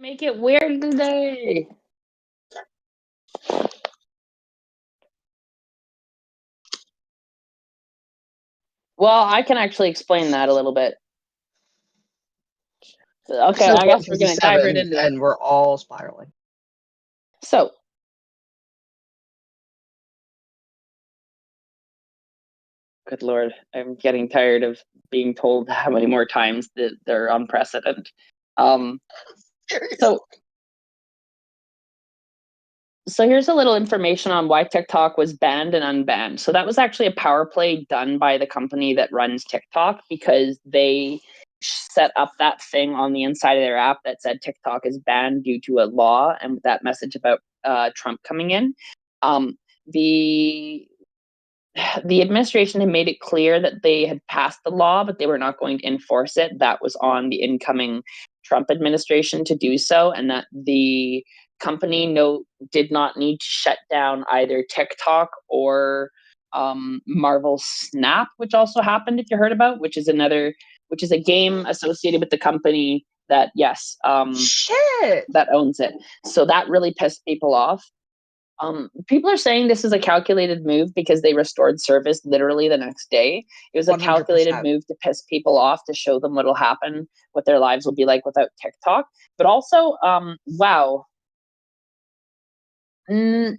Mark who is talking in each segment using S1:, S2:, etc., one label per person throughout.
S1: Make it weird today. Well, I can actually explain that a little bit. Okay,
S2: So
S1: I guess we're going to dive right
S2: 157,
S1: into it.
S2: and we're all spiraling.
S1: So, good Lord, I'm getting tired of being told how many more times that they're unprecedented. So, so here's a little information on why TikTok was banned and unbanned. So that was actually a power play done by the company that runs TikTok because they set up that thing on the inside of their app that said TikTok is banned due to a law and that message about Trump coming in. Um, the the administration had made it clear that they had passed the law, but they were not going to enforce it. That was on the incoming Trump administration to do so, and that the company did not need to shut down either TikTok or Marvel Snap, which also happened if you heard about, which is a game associated with the company that
S2: Shit!
S1: that owns it. So that really pissed people off. People are saying this is a calculated move because they restored service literally the next day. It was a
S2: 100%.
S1: calculated move to piss people off, to show them what'll happen, what their lives will be like without TikTok. But also, wow.
S2: I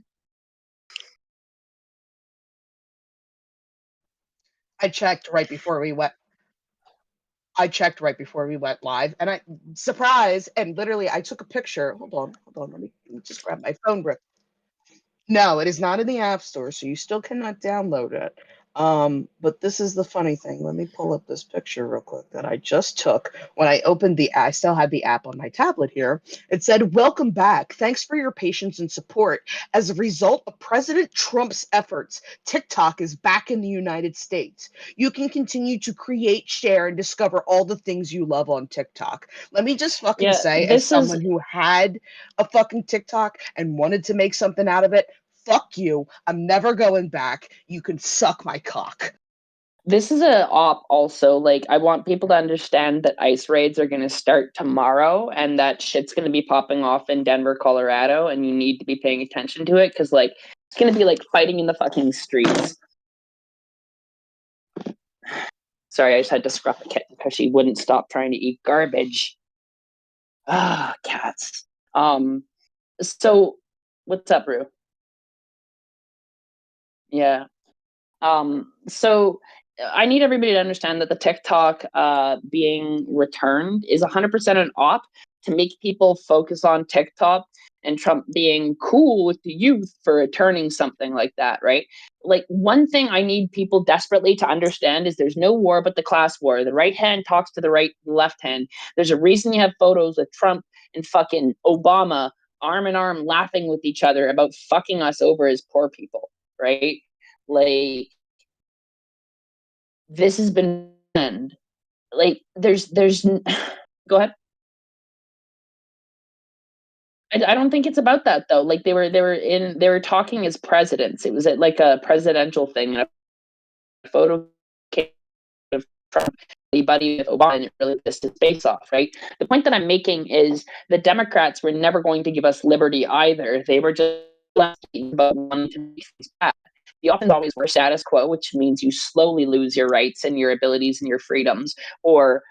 S2: checked right before we went. Live, and surprise, and literally I took a picture. Hold on, let me just grab my phone. No, it is not in the App Store, so you still cannot download it. But this is the funny thing. Let me pull up this picture real quick that I just took. When I opened I still had the app on my tablet here. It said, "Welcome back. Thanks for your patience and support. As a result of President Trump's efforts, TikTok is back in the United States. You can continue to create, share, and discover all the things you love on TikTok." Let me just fucking say, as someone who had a fucking TikTok and wanted to make something out of it, fuck you. I'm never going back. You can suck my cock.
S1: This is a op also. Like, I want people to understand that ice raids are going to start tomorrow and that shit's going to be popping off in Denver, Colorado, and you need to be paying attention to it because, like, it's going to be like fighting in the fucking streets. Sorry, I just had to scruff a kitten because she wouldn't stop trying to eat garbage. Ah, cats. So what's up, Rue? Yeah. So I need everybody to understand that the TikTok being returned is 100% an op to make people focus on TikTok and Trump being cool with the youth for returning something like that, right? Like, one thing I need people desperately to understand is there's no war but the class war. The right hand talks to the left hand. There's a reason you have photos of Trump and fucking Obama arm in arm laughing with each other about fucking us over as poor people, right? Like, this has been like there's go ahead. I don't think it's about that though. Like, they were talking as presidents. It was at like a presidential thing. And a photo came of Trump, buddy with Obama, and it really pissed his face off, right? The point that I'm making is the Democrats were never going to give us liberty either. They were just about wanting to make things bad. The options always were status quo, which means you slowly lose your rights and your abilities and your freedoms, or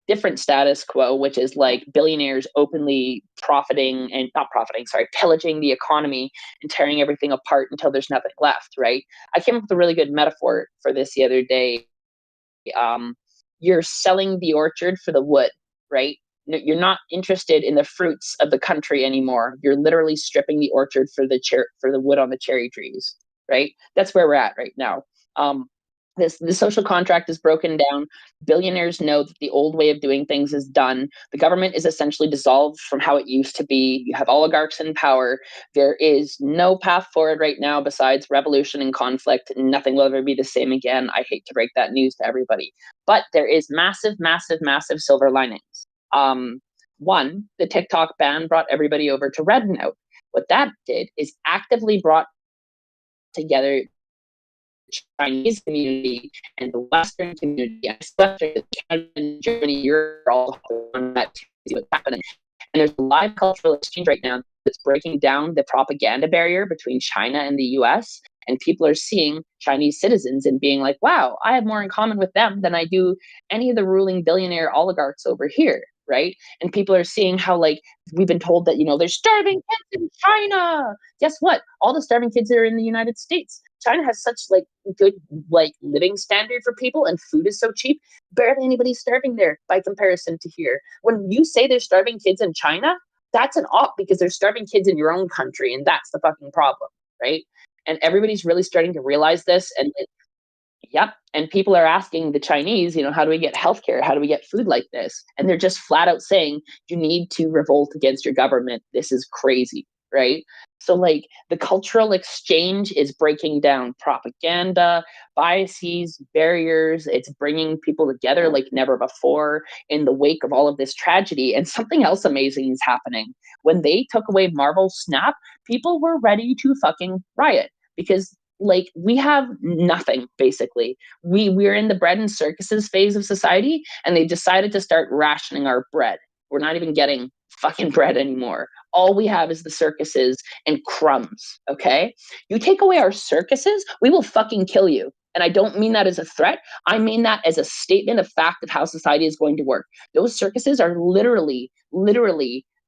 S1: different status quo, which is like billionaires openly pillaging the economy and tearing everything apart until there's nothing left, right? I came up with a really good metaphor for this the other day. You're selling the orchard for the wood, right? You're not interested in the fruits of the country anymore. You're literally stripping the orchard for the wood on the cherry trees, right? That's where we're at right now. The social contract is broken down. Billionaires know that the old way of doing things is done. The government is essentially dissolved from how it used to be. You have oligarchs in power. There is no path forward right now besides revolution and conflict. Nothing will ever be the same again. I hate to break that news to everybody. But there is massive, massive, massive silver linings. One, the TikTok ban brought everybody over to Red Note. What that did is actively brought together Chinese community and the Western community, and especially Canada and Germany, you're all on that to see what's happening. And there's a live cultural exchange right now that's breaking down the propaganda barrier between China and the US. And people are seeing Chinese citizens and being like, wow, I have more in common with them than I do any of the ruling billionaire oligarchs over here, right? And people are seeing how, like, we've been told that, there's starving kids in China. Guess what? All the starving kids are in the United States. China has such, like, good, like, living standard for people, and food is so cheap. Barely anybody's starving there by comparison to here. When you say there's starving kids in China, that's an op, because there's starving kids in your own country, and that's the fucking problem, right? And everybody's really starting to realize this. And yep. And people are asking the Chinese, how do we get healthcare? How do we get food like this? And they're just flat out saying, you need to revolt against your government. This is crazy, right? So, like, the cultural exchange is breaking down propaganda, biases, barriers. It's bringing people together like never before in the wake of all of this tragedy. And something else amazing is happening. When they took away Marvel Snap, people were ready to fucking riot, because, like, we have nothing, basically. We're in the bread and circuses phase of society, and they decided to start rationing our bread. We're not even getting fucking bread anymore. All we have is the circuses and crumbs, okay? You take away our circuses, we will fucking kill you. And I don't mean that as a threat. I mean that as a statement of fact of how society is going to work. Those circuses are literally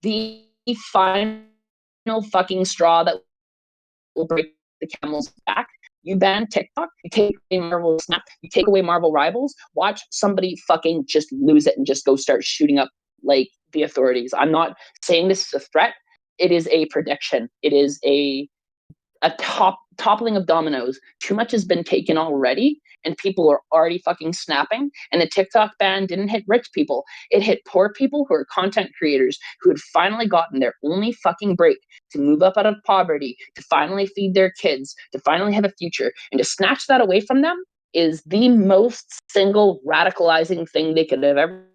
S1: the final fucking straw that will break the camel's back. You ban TikTok, you take away Marvel Snap, you take away Marvel Rivals, watch somebody fucking just lose it and just go start shooting up, like, the authorities. I'm not saying this is a threat. It is a prediction. It is a toppling of dominoes. Too much has been taken already, and people are already fucking snapping. And the TikTok ban didn't hit rich people. It hit poor people who are content creators who had finally gotten their only fucking break to move up out of poverty, to finally feed their kids, to finally have a future. And to snatch that away from them is the most single radicalizing thing they could have ever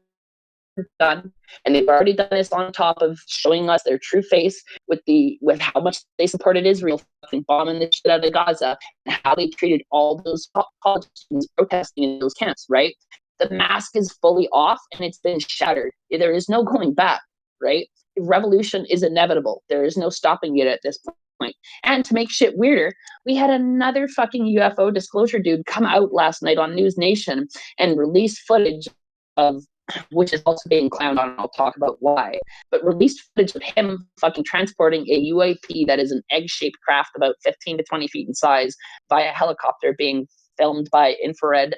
S1: done. And they've already done this on top of showing us their true face with how much they supported Israel fucking bombing the shit out of Gaza, and how they treated all those politicians protesting in those camps, right? The mask is fully off, and it's been shattered. There is no going back, right? Revolution is inevitable. There is no stopping it at this point. And to make shit weirder, we had another fucking UFO disclosure dude come out last night on News Nation and release footage of, which is also being clowned on, and I'll talk about why, but released footage of him fucking transporting a UAP that is an egg-shaped craft about 15 to 20 feet in size via helicopter, being filmed by infrared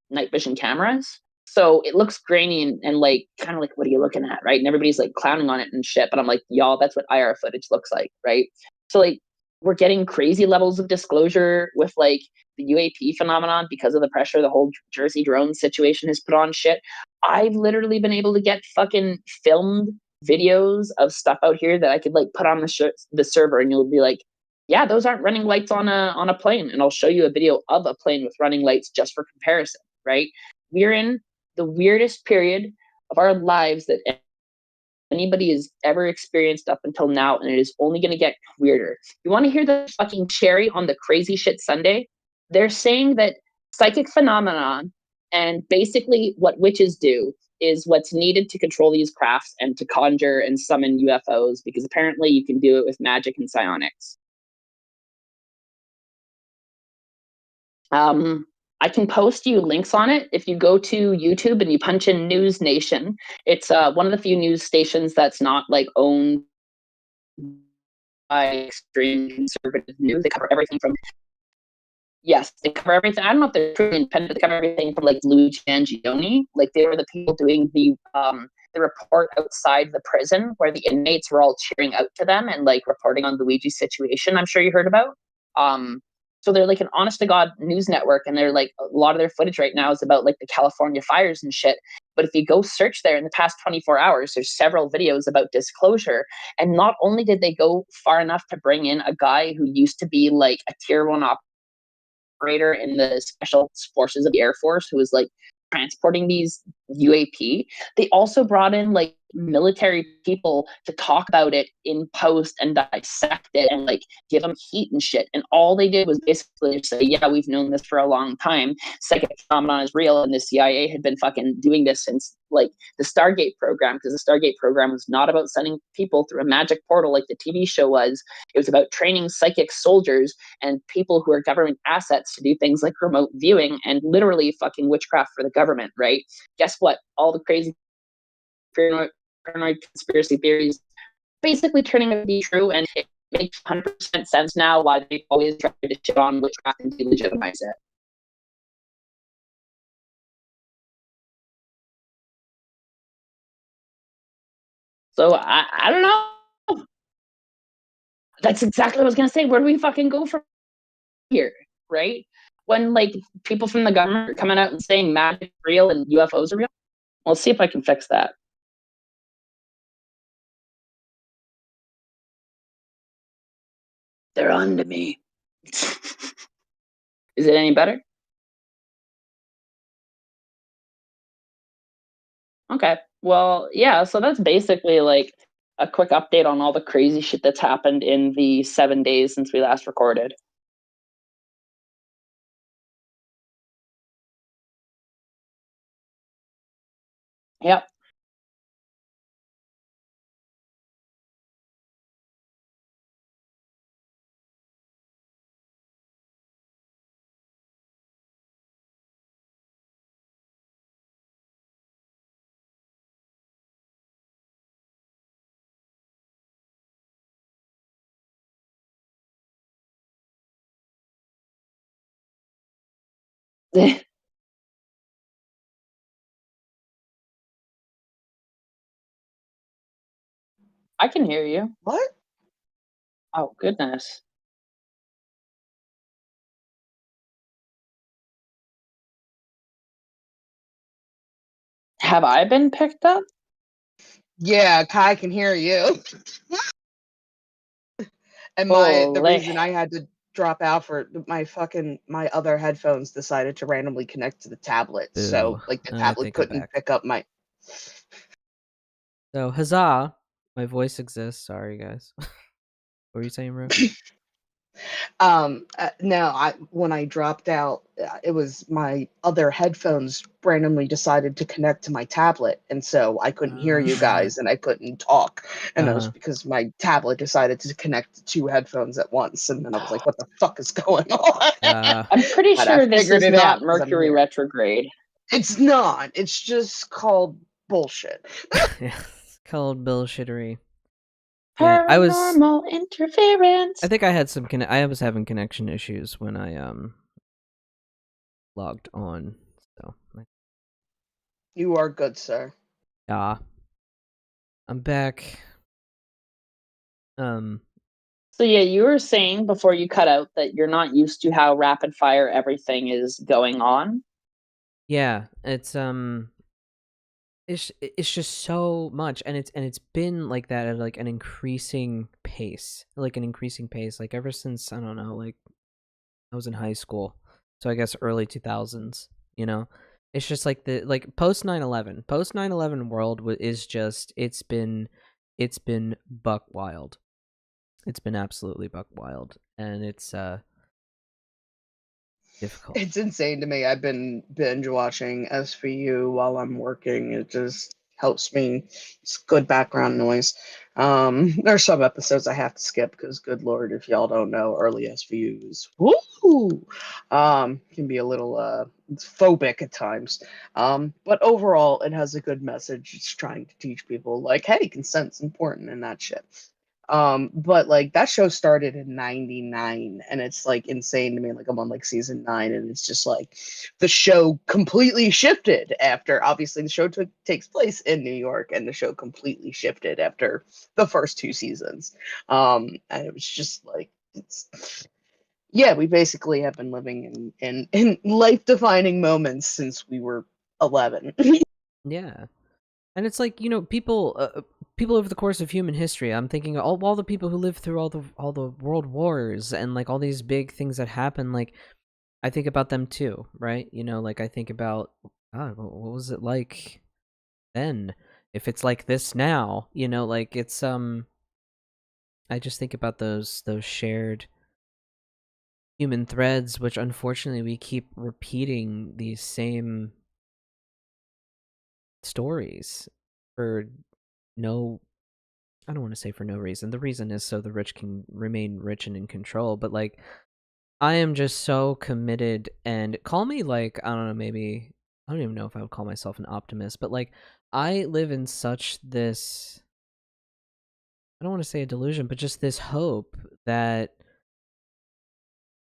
S1: night vision cameras. So it looks grainy and like, kind of like, what are you looking at, right? And everybody's like clowning on it and shit, but I'm like, y'all, that's what IR footage looks like, right? So, like, we're getting crazy levels of disclosure with, like, the UAP phenomenon because of the pressure the whole Jersey drone situation has put on shit. I've literally been able to get fucking filmed videos of stuff out here that I could, like, put on the server, and you'll be like, yeah, those aren't running lights on a plane. And I'll show you a video of a plane with running lights just for comparison, right? We're in the weirdest period of our lives that anybody has ever experienced up until now, and it is only going to get weirder. You want to hear the fucking cherry on the crazy shit sundae? They're saying that psychic phenomenon and basically what witches do is what's needed to control these crafts and to conjure and summon UFOs, because apparently you can do it with magic and psionics. I can post you links on it. If you go to YouTube and you punch in News Nation, it's one of the few news stations that's not, like, owned by extreme conservative news. They cover everything from, yes, they cover everything. I don't know if they're truly independent, but they cover everything from, like, Luigi Mangione. Like, they were the people doing the report outside the prison where the inmates were all cheering out to them and, like, reporting on Luigi's situation. I'm sure you heard about. So they're like an honest to God news network, and they're like, a lot of their footage right now is about, like, the California fires and shit. But if you go search there in the past 24 hours, there's several videos about disclosure. And not only did they go far enough to bring in a guy who used to be, like, a tier 1 operator in the special forces of the Air Force, who was, like, transporting these UAP, they also brought in, like, military people to talk about it in post and dissect it and like give them heat and shit. And all they did was basically say, yeah, we've known this for a long time. Psychic phenomenon is real, and the CIA had been fucking doing this since like the Stargate program, because the Stargate program was not about sending people through a magic portal like the TV show was. It was about training psychic soldiers and people who are government assets to do things like remote viewing and literally fucking witchcraft for the government, right? Guess what? All the crazy paranoid conspiracy theories basically turning out to be true, and it makes 100% sense now why they always try to shit on witchcraft and delegitimize it. So I don't know. That's exactly what I was gonna say. Where do we fucking go from here, right? When like people from the government are coming out and saying magic is real and UFOs are real. I'll see if I can fix that. They're on to me. Is it any better? Okay. Well, yeah, so that's basically like a quick update on all the crazy shit that's happened in the 7 days since we last recorded. Yep. I can hear you.
S2: What?
S1: Oh, goodness. Have I been picked up?
S2: Yeah, Kai can hear you. And the
S1: Holy.
S2: reason I had to drop out for my other headphones decided to randomly connect to the tablet.
S3: Boo.
S2: So like the
S3: I
S2: tablet
S3: take it
S2: couldn't
S3: back.
S2: pick up my
S3: So, huzzah! My voice exists. Sorry, guys. What were you saying, bro?
S2: No, when I dropped out, it was my other headphones randomly decided to connect to my tablet, and so I couldn't hear you guys and I couldn't talk. And that was because my tablet decided to connect to two headphones at once, and then I was like, what the fuck is going on?
S1: I'm pretty
S2: But
S1: sure
S2: I
S1: this
S2: figured
S1: is
S2: it out
S1: not
S2: 'cause I'm
S1: Mercury
S2: here.
S1: retrograde.
S2: It's not. It's just called bullshit.
S3: Yeah, it's called bullshittery. Yeah,
S1: Paranormal interference.
S3: I think I had some. I was having connection issues when I logged on. So.
S2: You are good, sir.
S3: Yeah. I'm back.
S1: So yeah, you were saying before you cut out that you're not used to how rapid fire everything is going on.
S3: Yeah, it's just so much, and it's been like that at like an increasing pace, like ever since, I don't know, like I was in high school, so I guess early 2000s. You know, it's just like the post 9/11 world is just it's been buck wild. It's been absolutely buck wild, and it's difficult.
S2: It's insane to me. I've been binge watching SVU while I'm working. It just helps me. It's good background noise. There's some episodes I have to skip because, good lord, if y'all don't know, early SVU is woo, can be a little phobic at times. But overall, it has a good message. It's trying to teach people like, hey, consent's important and that shit. But like that show started in 99 and it's like insane to me. Like I'm on like season 9 and it's just like the show completely shifted after obviously the show takes place in New York and the show completely shifted after the first 2 seasons. And it was just like yeah, we basically have been living in life-defining moments since we were 11.
S3: Yeah. And it's like, people over the course of human history. I'm thinking all the people who lived through all the world wars and like all these big things that happen. Like, I think about them too, right? Like I think about, God, what was it like then? if it's like this now, you know, like it's I just think about those shared human threads, which unfortunately we keep repeating these same stories for no, I don't want to say for no reason. The reason is so the rich can remain rich and in control, but like I am just so committed, and call me like, I don't know, maybe I don't even know if I would call myself an optimist, but like I live in such this, I don't want to say a delusion, but just this hope that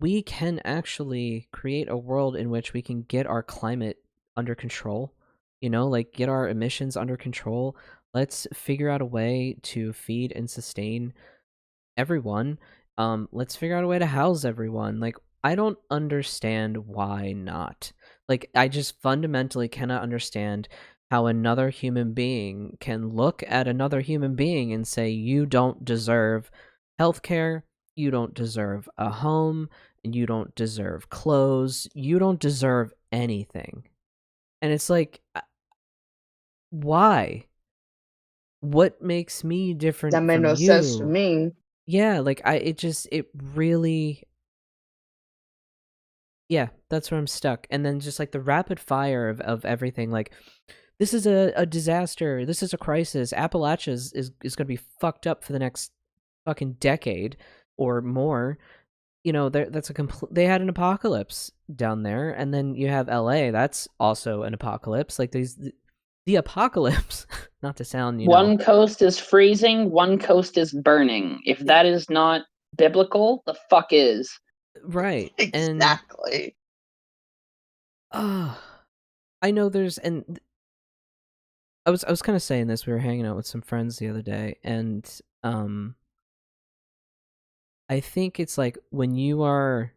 S3: we can actually create a world in which we can get our climate under control, you know, like get our emissions under control. Let's figure out a way to feed and sustain everyone. Let's figure out a way to house everyone. Like, I don't understand why not. Like, I just fundamentally cannot understand how another human being can look at another human being and say, you don't deserve healthcare, you don't deserve a home, and you don't deserve clothes, you don't deserve anything. And it's like, why? What makes me different
S2: That made
S3: from
S2: no sense to
S3: you?
S2: me.
S3: Yeah, like it really, yeah, that's where I'm stuck. And then just like the rapid fire of everything, like this is a disaster, this is a crisis. Appalachia is gonna be fucked up for the next fucking decade or more. You know, that's a they had an apocalypse down there, and then you have LA, that's also an apocalypse. Like the apocalypse, not to sound, you know,
S1: One coast is freezing, one coast is burning. If that is not biblical, the fuck is?
S3: right. And
S2: Exactly.
S3: I know there's, and I was kind of saying this. We were hanging out with some friends the other day, and I think it's like when you are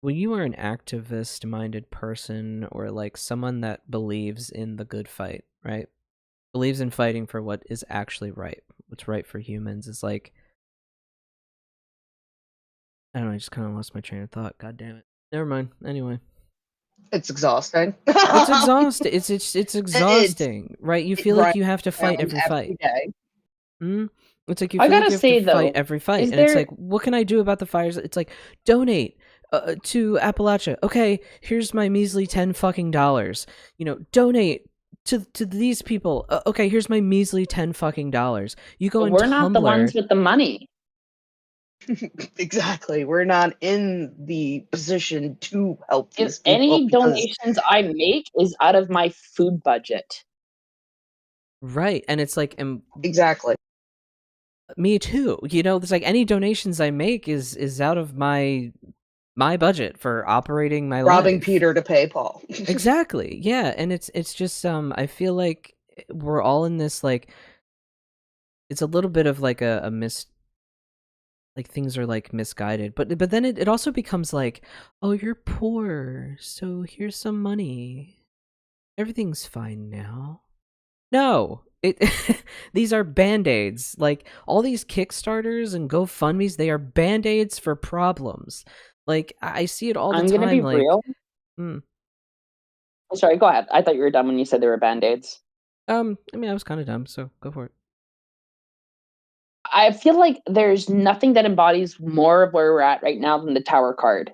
S3: an activist-minded person, or like someone that believes in the good fight, right? Believes in fighting for what is actually right, what's right for humans. Is like, I don't know. I just kind of lost my train of thought. God damn it. Never mind. Anyway.
S2: It's exhausting.
S3: It's exhausting. It's exhausting, right? You feel like you have to fight every
S2: every
S3: fight.
S2: day.
S3: It's like you
S1: I
S3: feel like
S1: gotta
S3: you have
S1: say,
S3: to
S1: though,
S3: fight every fight,
S1: is
S3: and it's
S1: there-
S3: like, what can I do about the fires? It's like, donate to Appalachia. Okay, here's my measly $10 fucking. You know, donate to these people. Okay, here's my measly $10 fucking. You go on
S1: we're not the ones
S3: Tumblr.
S1: with the money.
S2: Exactly. We're not in the position to help these
S1: If
S2: people
S1: any
S2: because
S1: donations I make is out of my food budget.
S3: Right, and it's like,
S2: exactly.
S3: me too. You know, it's like any donations I make is out of my budget for operating my
S2: Robbing
S3: life.
S2: Peter to pay Paul.
S3: Exactly. Yeah, and it's just I feel like we're all in this, like, it's a little bit of like a like things are like misguided, but then it also becomes like, oh, you're poor, so here's some money. Everything's fine now. No. It these are band-aids. Like all these Kickstarters and GoFundMes, they are band-aids for problems. Like I see it all the
S1: I'm
S3: time.
S1: gonna be
S3: like,
S1: real. Oh, sorry, go ahead. I thought you were done when you said they were band-aids.
S3: I mean, I was kind of dumb, so go for it.
S1: I feel like there's nothing that embodies more of where we're at right now than the tower card.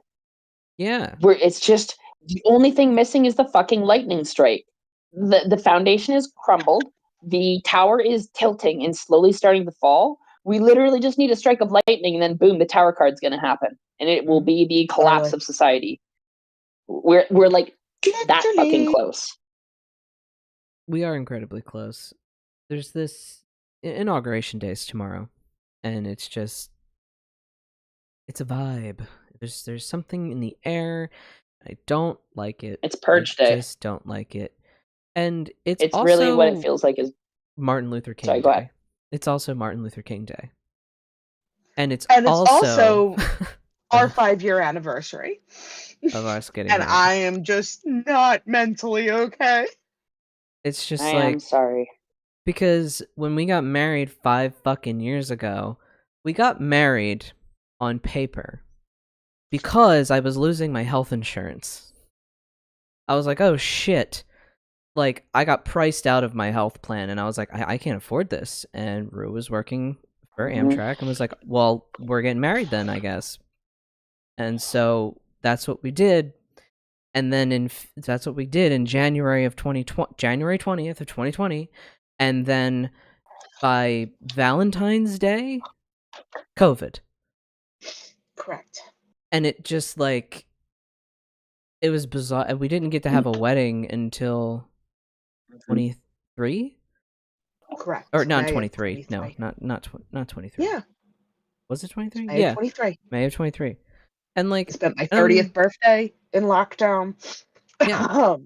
S3: Yeah.
S1: Where it's just the only thing missing is the fucking lightning strike. The foundation is crumbled. The tower is tilting and slowly starting to fall. We literally just need a strike of lightning, and then boom, the tower card's going to happen, and it will be the collapse of society. We're like that fucking close.
S3: We are incredibly close. There's this inauguration day is tomorrow, and it's just, it's a vibe. There's something in the air. I don't like it.
S1: It's Purge Day.
S3: I just don't like it. And it's also
S1: really what it feels like is
S3: Martin Luther King
S1: Sorry,
S3: Day.
S1: go ahead.
S3: It's also Martin Luther King Day. And it's
S2: also our 5-year anniversary
S3: of us getting
S2: and
S3: married.
S2: I am just not mentally okay.
S3: It's just
S1: I'm sorry.
S3: Because when we got married 5 fucking years ago, we got married on paper because I was losing my health insurance. I was like, oh shit, like I got priced out of my health plan, and I was like, I can't afford this. And Rue was working for Amtrak and was like, well, we're getting married then, I guess. And so that's what we did. And then that's what we did in January of 2020, January 20th of 2020. And then by Valentine's Day, COVID.
S2: Correct.
S3: And it just like, it was bizarre. We didn't get to have a wedding until 23?
S2: Correct.
S3: Or not
S2: May of
S3: 23. No,
S2: 23.
S3: not 23.
S2: Yeah.
S3: Was it 23?
S2: May
S3: Yeah.
S2: of 23.
S3: May of 23. And like,
S2: I spent my 30th birthday in lockdown.
S3: Yeah.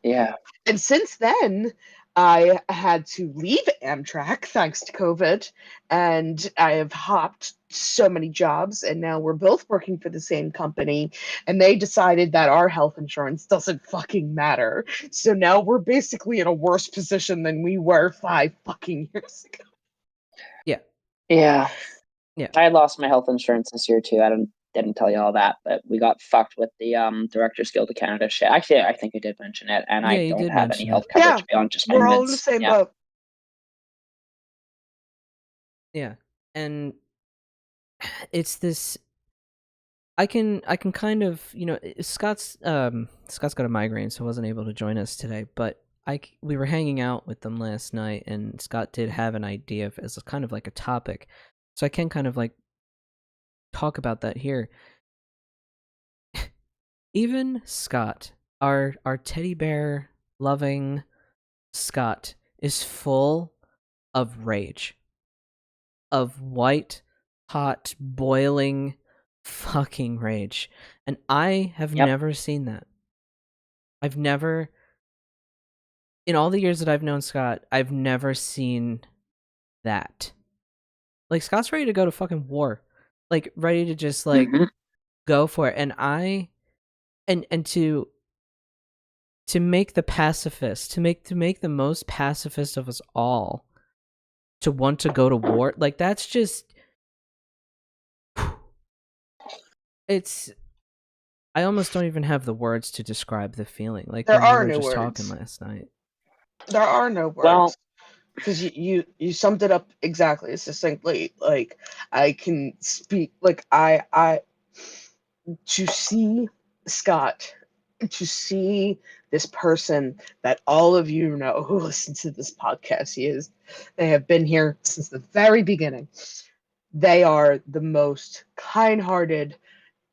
S1: Yeah.
S2: And since then, I had to leave Amtrak thanks to COVID, and I have hopped so many jobs, and now we're both working for the same company, and they decided that our health insurance doesn't fucking matter. So now we're basically in a worse position than we were 5 fucking years ago.
S3: Yeah.
S1: Yeah.
S3: Yeah.
S1: I lost my health insurance this year too. I didn't tell you all that, but we got fucked with the Directors Guild of Canada shit. Actually, I think I did mention it, and
S3: Yeah,
S1: I
S3: you
S1: don't
S3: did
S1: have any
S3: mention
S1: health
S3: it.
S1: coverage
S2: Yeah,
S1: beyond just my
S2: we're all in the
S1: meds.
S2: same
S1: Yeah.
S2: boat.
S3: Yeah. And it's this, I can kind of, Scott's got a migraine, so wasn't able to join us today, but we were hanging out with them last night, and Scott did have an idea as kind of like a topic. So I can kind of like talk about that here. Even Scott, our teddy bear loving Scott, is full of rage. Of white hot boiling fucking rage. And I have never seen that. I've never, in all the years that I've known Scott, I've never seen that. Like, Scott's ready to go to fucking war. Like, ready to just, like, go for it. And and to make the pacifist, to make the most pacifist of us all, to want to go to war, like, that's just, it's, I almost don't even have the words to describe the feeling. Like,
S2: There
S3: when we
S2: are
S3: were
S2: no
S3: just
S2: words.
S3: talking last night.
S2: There are no words.
S1: Well,
S2: because you summed it up exactly succinctly. Like, I can speak, like, I to see Scott, to see this person that all of you know who listen to this podcast, they have been here since the very beginning. They are the most kind-hearted,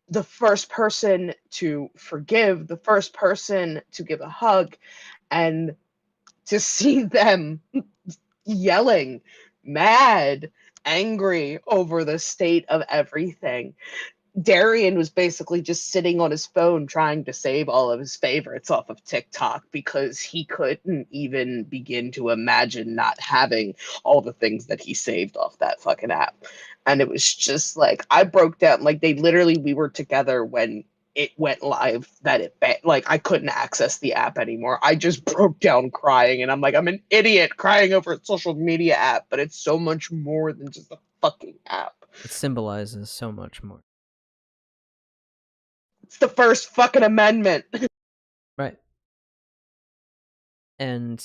S2: the first person to forgive, the first person to give a hug, and to see them yelling, mad, angry over the state of everything. Darian was basically just sitting on his phone trying to save all of his favorites off of TikTok because he couldn't even begin to imagine not having all the things that he saved off that fucking app. And it was just like, I broke down. Like, we were together when it went live, like, I couldn't access the app anymore. I just broke down crying, and I'm like, I'm an idiot crying over a social media app, but it's so much more than just a fucking app.
S3: It symbolizes so much more.
S2: It's the first fucking amendment.
S3: Right. And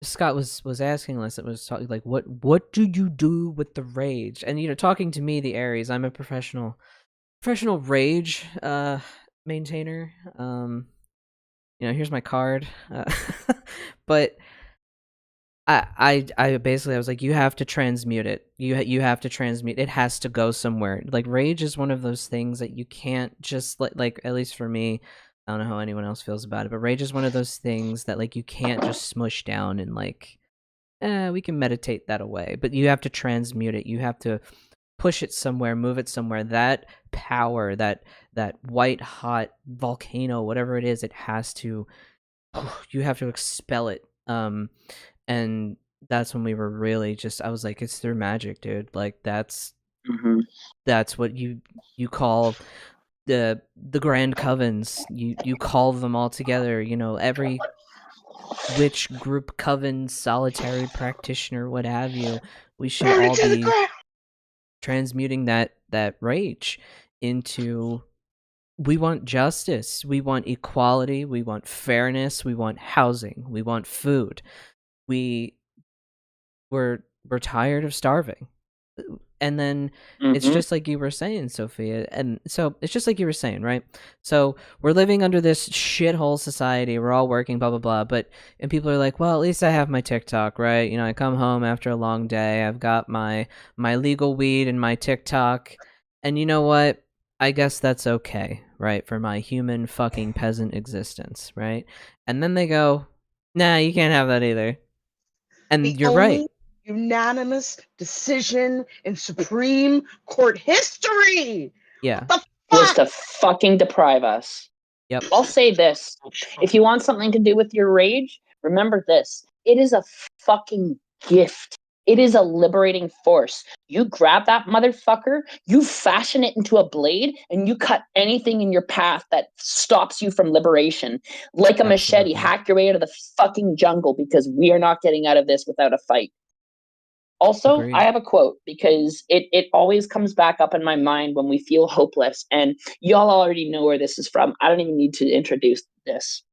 S3: Scott was asking us, it was talking like, what do you do with the rage? And talking to me, the Aries, I'm a professional rage maintainer. Here's my card. But I basically, I was like, you have to transmute it. You have to transmute. It has to go somewhere. Like, rage is one of those things that you can't just like, at least for me, I don't know how anyone else feels about it, but rage is one of those things that, like, you can't just smush down and like, we can meditate that away. But you have to transmute it. You have to push it somewhere, move it somewhere. That power, that white hot volcano, whatever it is, it has to. You have to expel it. And that's when we were really just. I was like, it's through magic, dude. Like, that's what you call the grand covens. You call them all together. Every witch group, coven, solitary practitioner, what have you. We should all be transmuting that rage into we want justice, we want equality, we want fairness, we want housing, we want food. We're tired of starving. And then it's just like you were saying, Sophia. And so it's just like you were saying, right? So we're living under this shithole society. We're all working, blah, blah, blah. And people are like, well, at least I have my TikTok, right? You know, I come home after a long day. I've got my legal weed and my TikTok. And you know what? I guess that's okay, right? For my human fucking peasant existence, right? And then they go, nah, you can't have that either. And you're right.
S2: Unanimous decision in Supreme Court history.
S3: Yeah.
S2: What the fuck?
S1: Was to fucking deprive us.
S3: Yep.
S1: I'll say this. If you want something to do with your rage, remember this. It is a fucking gift. It is a liberating force. You grab that motherfucker, you fashion it into a blade, and you cut anything in your path that stops you from liberation. Like a machete, hack your way out of the fucking jungle, because we are not getting out of this without a fight. Also,
S3: Agreed.
S1: I have a quote, because it always comes back up in my mind when we feel hopeless. And y'all already know where this is from. I don't even need to introduce this.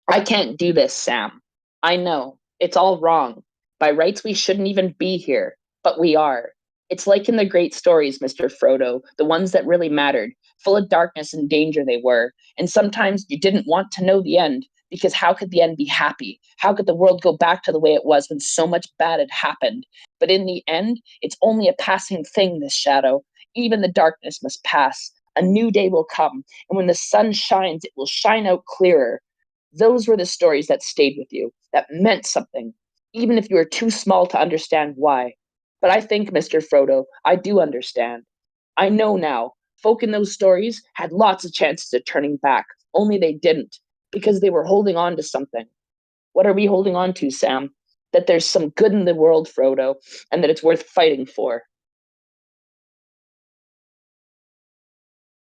S1: I can't do this, Sam. I know. It's all wrong. By rights, we shouldn't even be here. But we are. It's like in the great stories, Mr. Frodo, the ones that really mattered. Full of darkness and danger they were. And sometimes you didn't want to know the end. Because how could the end be happy? How could the world go back to the way it was when so much bad had happened? But in the end, it's only a passing thing, this shadow. Even the darkness must pass. A new day will come, and when the sun shines, it will shine out clearer. Those were the stories that stayed with you, that meant something, even if you were too small to understand why. But I think, Mr. Frodo, I do understand. I know now. Folk in those stories had lots of chances of turning back, only they didn't. Because they were holding on to something. What are we holding on to, Sam? That there's some good in the world, Frodo, and that it's worth fighting for.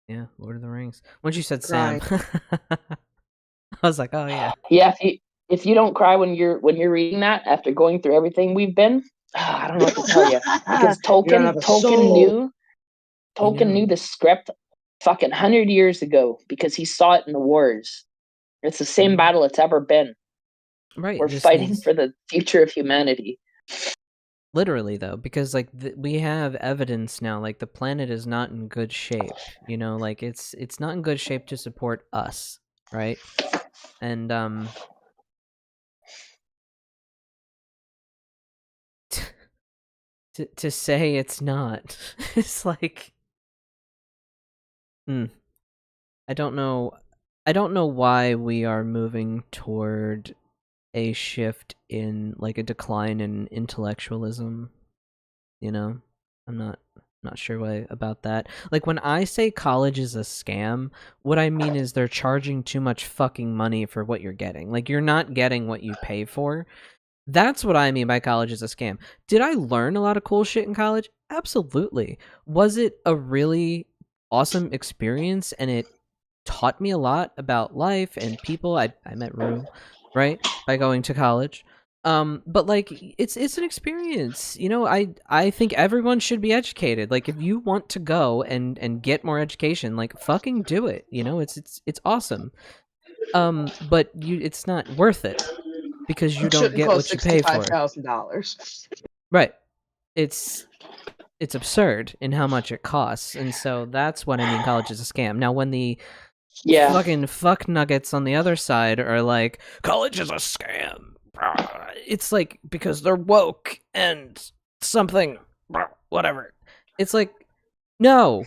S3: Yeah, Lord of the Rings. Once you said Sam, I was like, oh yeah.
S1: Yeah, if you don't cry when you're reading that after going through everything we've been, I don't know what to tell you. Because Tolkien knew the script fucking 100 years ago because he saw it in the wars. It's the same battle it's ever been.
S3: Right.
S1: We're fighting for the future of humanity.
S3: Literally, though, because like we have evidence now, like the planet is not in good shape. You know, like it's not in good shape to support us, right? And to say it's not, it's like, I don't know why we are moving toward a shift in like a decline in intellectualism. You know, I'm not sure why about that. Like when I say college is a scam, what I mean is they're charging too much fucking money for what you're getting. Like you're not getting what you pay for. That's what I mean by college is a scam. Did I learn a lot of cool shit in college? Absolutely. Was it a really awesome experience and it taught me a lot about life and people? I met Rue, right? By going to college. But like it's an experience. You know, I think everyone should be educated. Like if you want to go and get more education, like fucking do it. You know, it's awesome. But it's not worth it because you don't get what you pay for.
S2: $65,000.
S3: Right. It's absurd in how much it costs. And so that's what I mean college is a scam. Now when the fucking fuck nuggets on the other side are like, college is a scam. It's like because they're woke and something whatever. It's like, no,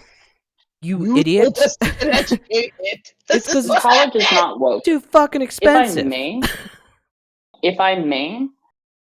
S3: you idiot.
S1: It's because college is not woke.
S3: Too fucking expensive.
S1: If I may,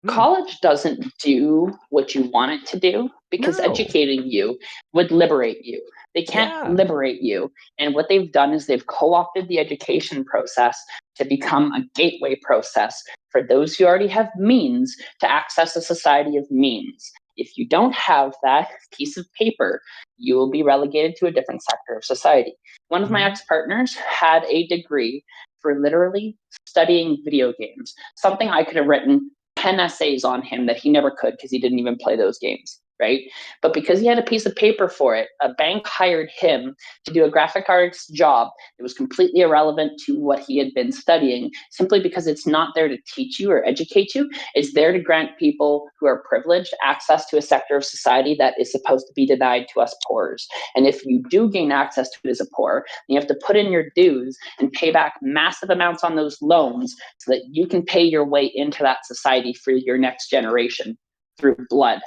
S1: college doesn't do what you want it to do because educating you would liberate you. They can't liberate you. And what they've done is they've co-opted the education process to become a gateway process for those who already have means to access a society of means. If you don't have that piece of paper, you will be relegated to a different sector of society. One of my ex-partners had a degree for literally studying video games, something I could have written 10 essays on him that he never could because he didn't even play those games, right? But because he had a piece of paper for it, a bank hired him to do a graphic arts job that was completely irrelevant to what he had been studying, simply because it's not there to teach you or educate you. It's there to grant people who are privileged access to a sector of society that is supposed to be denied to us poors. And if you do gain access to it as a poor, you have to put in your dues and pay back massive amounts on those loans so that you can pay your way into that society for your next generation through blood,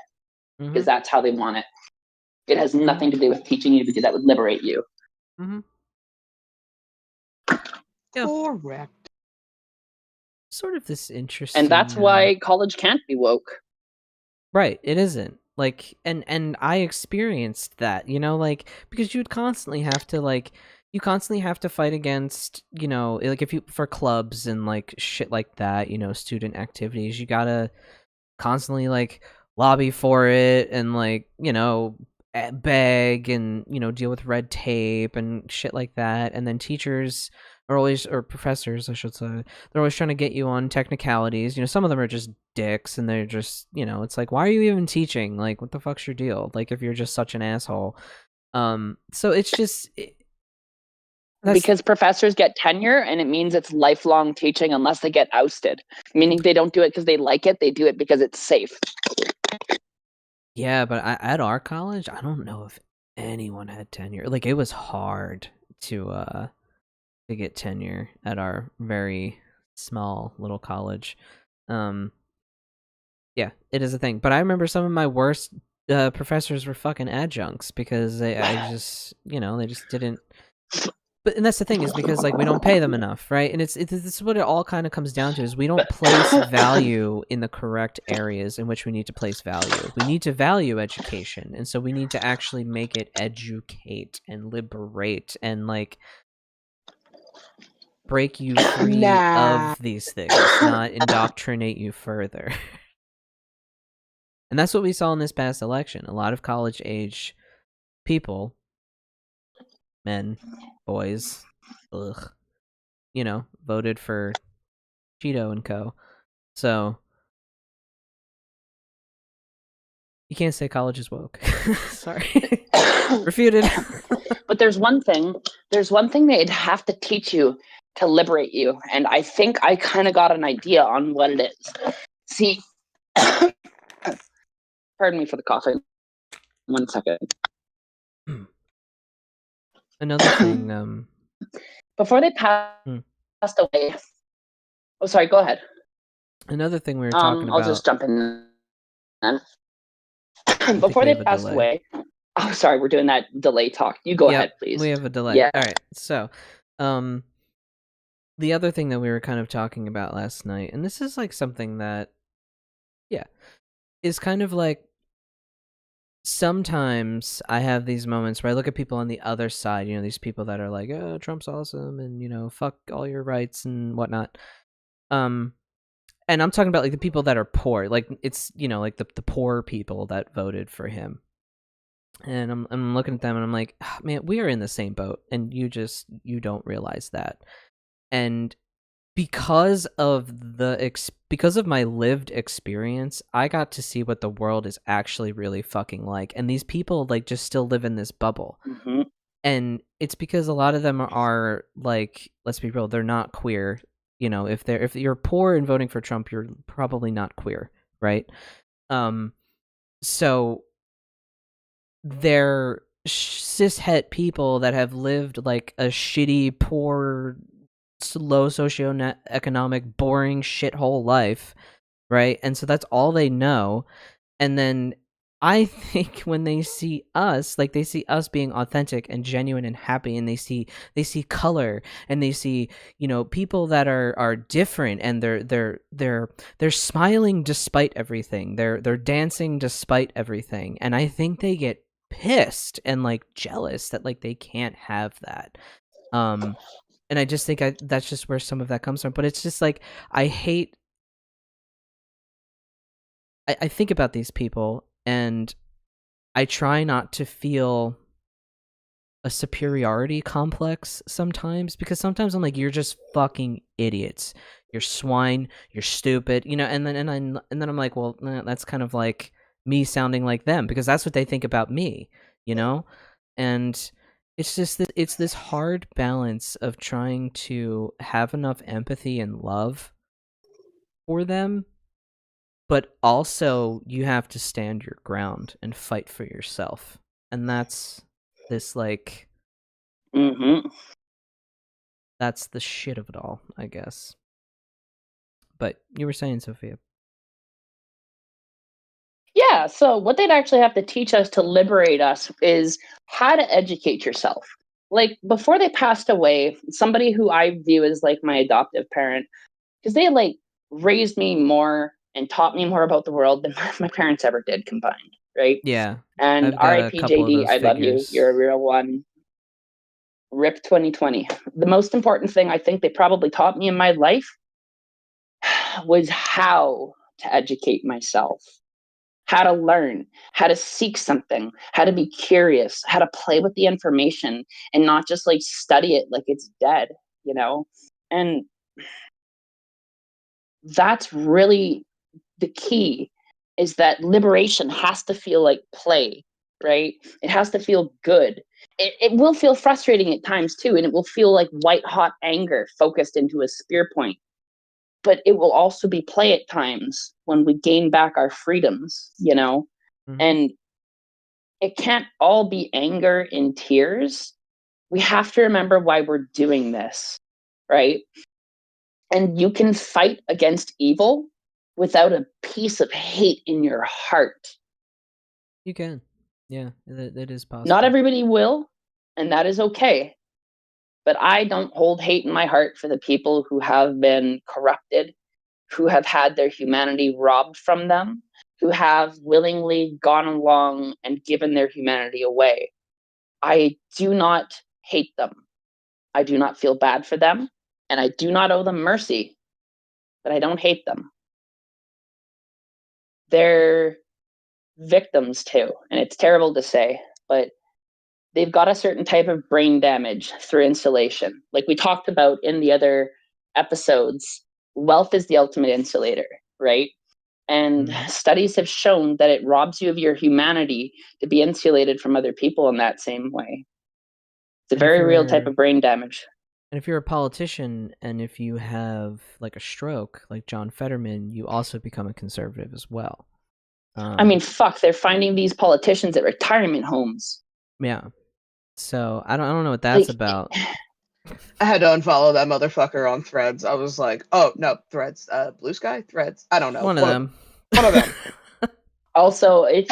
S1: because that's how they want it. It has nothing to do with teaching you, because that would liberate you.
S3: Yeah.
S2: Correct.
S3: Sort of this interesting,
S1: and that's why college can't be woke.
S3: Right, it isn't. Like, and I experienced that, you know, like, because you'd constantly have to, like, you constantly have to fight against, you know, like, if you, for clubs and, like, shit like that, you know, student activities, you gotta constantly, like, lobby for it and, like, you know, beg and, you know, deal with red tape and shit like that. And then teachers are always, or professors, I should say, they're always trying to get you on technicalities. You know, some of them are just dicks and they're just, you know, it's like, why are you even teaching? Like, what the fuck's your deal? Like, if you're just such an asshole. So it's just...
S1: because professors get tenure, and it means it's lifelong teaching unless they get ousted. Meaning they don't do it because they like it, they do it because it's safe.
S3: Yeah, but at our college, I don't know if anyone had tenure. Like, it was hard to get tenure at our very small little college. Yeah, it is a thing. But I remember some of my worst professors were fucking adjuncts because I just, you know, they just didn't. But, and that's the thing, is because, like, we don't pay them enough, right? And this is what it all kind of comes down to, is we don't place value in the correct areas in which we need to place value. We need to value education, and so we need to actually make it educate and liberate and, like, break you free of these things, not indoctrinate you further. And that's what we saw in this past election. A lot of college-age people, men, boys, you know, voted for Cheeto and co. So you can't say college is woke. Sorry. Refuted.
S1: But there's one thing they'd have to teach you to liberate you. And I think I kind of got an idea on what it is. See, pardon me for the coughing. 1 second.
S3: Another thing,
S1: before they passed away. Oh, sorry, go ahead.
S3: Another thing we were talking about.
S1: I'll just jump in then. Before they passed away. Oh, sorry, we're doing that delay talk. You go ahead, please.
S3: We have a delay. Yeah. All right. So, the other thing that we were kind of talking about last night, and this is like something that, is kind of like, sometimes I have these moments where I look at people on the other side, you know, these people that are like, oh, Trump's awesome, and, you know, fuck all your rights and whatnot. And I'm talking about, like, the people that are poor, like, it's, you know, like the poor people that voted for him. And I'm looking at them and I'm like, oh, man, we are in the same boat, and you don't realize that. And because of my lived experience, I got to see what the world is actually really fucking like. And these people, like, just still live in this bubble.
S1: Mm-hmm.
S3: And it's because a lot of them are, like, let's be real, they're not queer. You know, if you're poor and voting for Trump, you're probably not queer, right? So they're cishet people that have lived, like, a shitty, poor, low socioeconomic, boring shithole life, right? And so that's all they know. And then I think when they see us, like, they see us being authentic and genuine and happy, and they see color, and they see, you know, people that are different, and they're smiling despite everything. They're dancing despite everything. And I think they get pissed and, like, jealous that, like, they can't have that. And I just think that's just where some of that comes from. But it's just like, I think about these people, and I try not to feel a superiority complex sometimes, because sometimes I'm like, you're just fucking idiots. You're swine. You're stupid. You know, and then I'm like, well, that's kind of like me sounding like them, because that's what they think about me, you know? And it's just that it's this hard balance of trying to have enough empathy and love for them, but also you have to stand your ground and fight for yourself. And that's this, like, that's the shit of it all, I guess. But you were saying, Sophia.
S1: Yeah, so what they'd actually have to teach us to liberate us is how to educate yourself. Like, before they passed away, somebody who I view as like my adoptive parent, because they like raised me more and taught me more about the world than my parents ever did combined, right?
S3: Yeah,
S1: And
S3: I've got a
S1: RIP
S3: couple of
S1: JD,
S3: those
S1: I love you.
S3: figures.
S1: You're a real one. RIP 2020. The most important thing I think they probably taught me in my life was how to educate myself, how to learn, how to seek something, how to be curious, how to play with the information and not just like study it like it's dead, you know? And that's really the key, is that liberation has to feel like play, right? It has to feel good. It will feel frustrating at times too, and it will feel like white hot anger focused into a spear point. But it will also be play at times when we gain back our freedoms, you know?
S3: Mm-hmm.
S1: And it can't all be anger and tears. We have to remember why we're doing this, right? And you can fight against evil without a piece of hate in your heart.
S3: You can. Yeah, that is possible.
S1: Not everybody will, and that is okay. But I don't hold hate in my heart for the people who have been corrupted, who have had their humanity robbed from them, who have willingly gone along and given their humanity away. I do not hate them. I do not feel bad for them, and I do not owe them mercy, but I don't hate them. They're victims too, and it's terrible to say, but they've got a certain type of brain damage through insulation. Like we talked about in the other episodes, wealth is the ultimate insulator, right? And studies have shown that it robs you of your humanity to be insulated from other people in that same way. It's a very real type of brain damage.
S3: And if you're a politician and if you have like a stroke, like John Fetterman, you also become a conservative as well.
S1: I mean, fuck, they're finding these politicians at retirement homes.
S3: Yeah. So I don't know what that's like, about.
S2: I had to unfollow that motherfucker on Threads. I was like, oh no, Threads, Blue Sky, Threads. I don't know.
S3: One of them.
S2: One of them.
S1: Also, if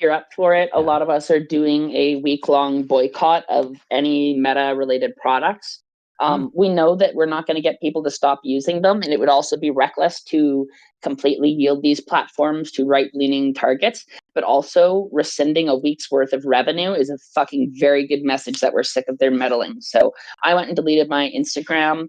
S1: you're up for it, a lot of us are doing a week-long boycott of any Meta-related products. We know that we're not going to get people to stop using them, and it would also be reckless to completely yield these platforms to right-leaning targets. But also, rescinding a week's worth of revenue is a fucking very good message that we're sick of their meddling. So I went and deleted my Instagram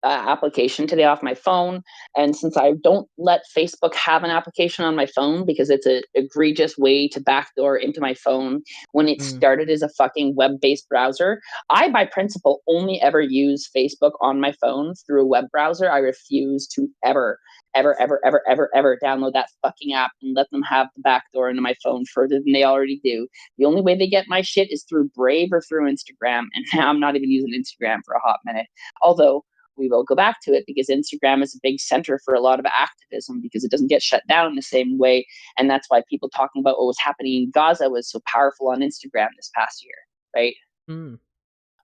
S1: application today off my phone. And since I don't let Facebook have an application on my phone because it's an egregious way to backdoor into my phone when it started as a fucking web-based browser, I by principle only ever use Facebook on my phone through a web browser. I refuse to ever download that fucking app and let them have the backdoor into my phone further than they already do. The only way they get my shit is through Brave or through Instagram, and now I'm not even using Instagram for a hot minute. Although we will go back to it because Instagram is a big center for a lot of activism because it doesn't get shut down in the same way. And that's why people talking about what was happening in Gaza was so powerful on Instagram this past year, right?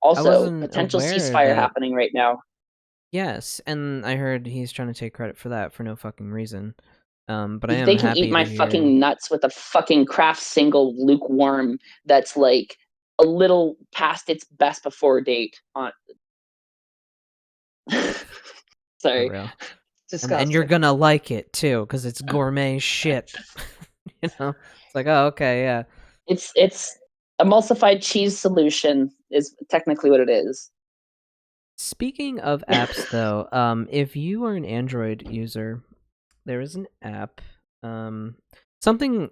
S1: Also, potential ceasefire happening right now.
S3: Yes, and I heard he's trying to take credit for that for no fucking reason. But I am
S1: they can
S3: happy
S1: eat my fucking nuts with a fucking craft single lukewarm that's like a little past its best before date on. Sorry.
S3: And you're gonna like it too because it's gourmet shit. You know, it's like, oh, okay, yeah.
S1: It's emulsified cheese solution is technically what it is.
S3: Speaking of apps, though, if you are an Android user, there is an app. Something.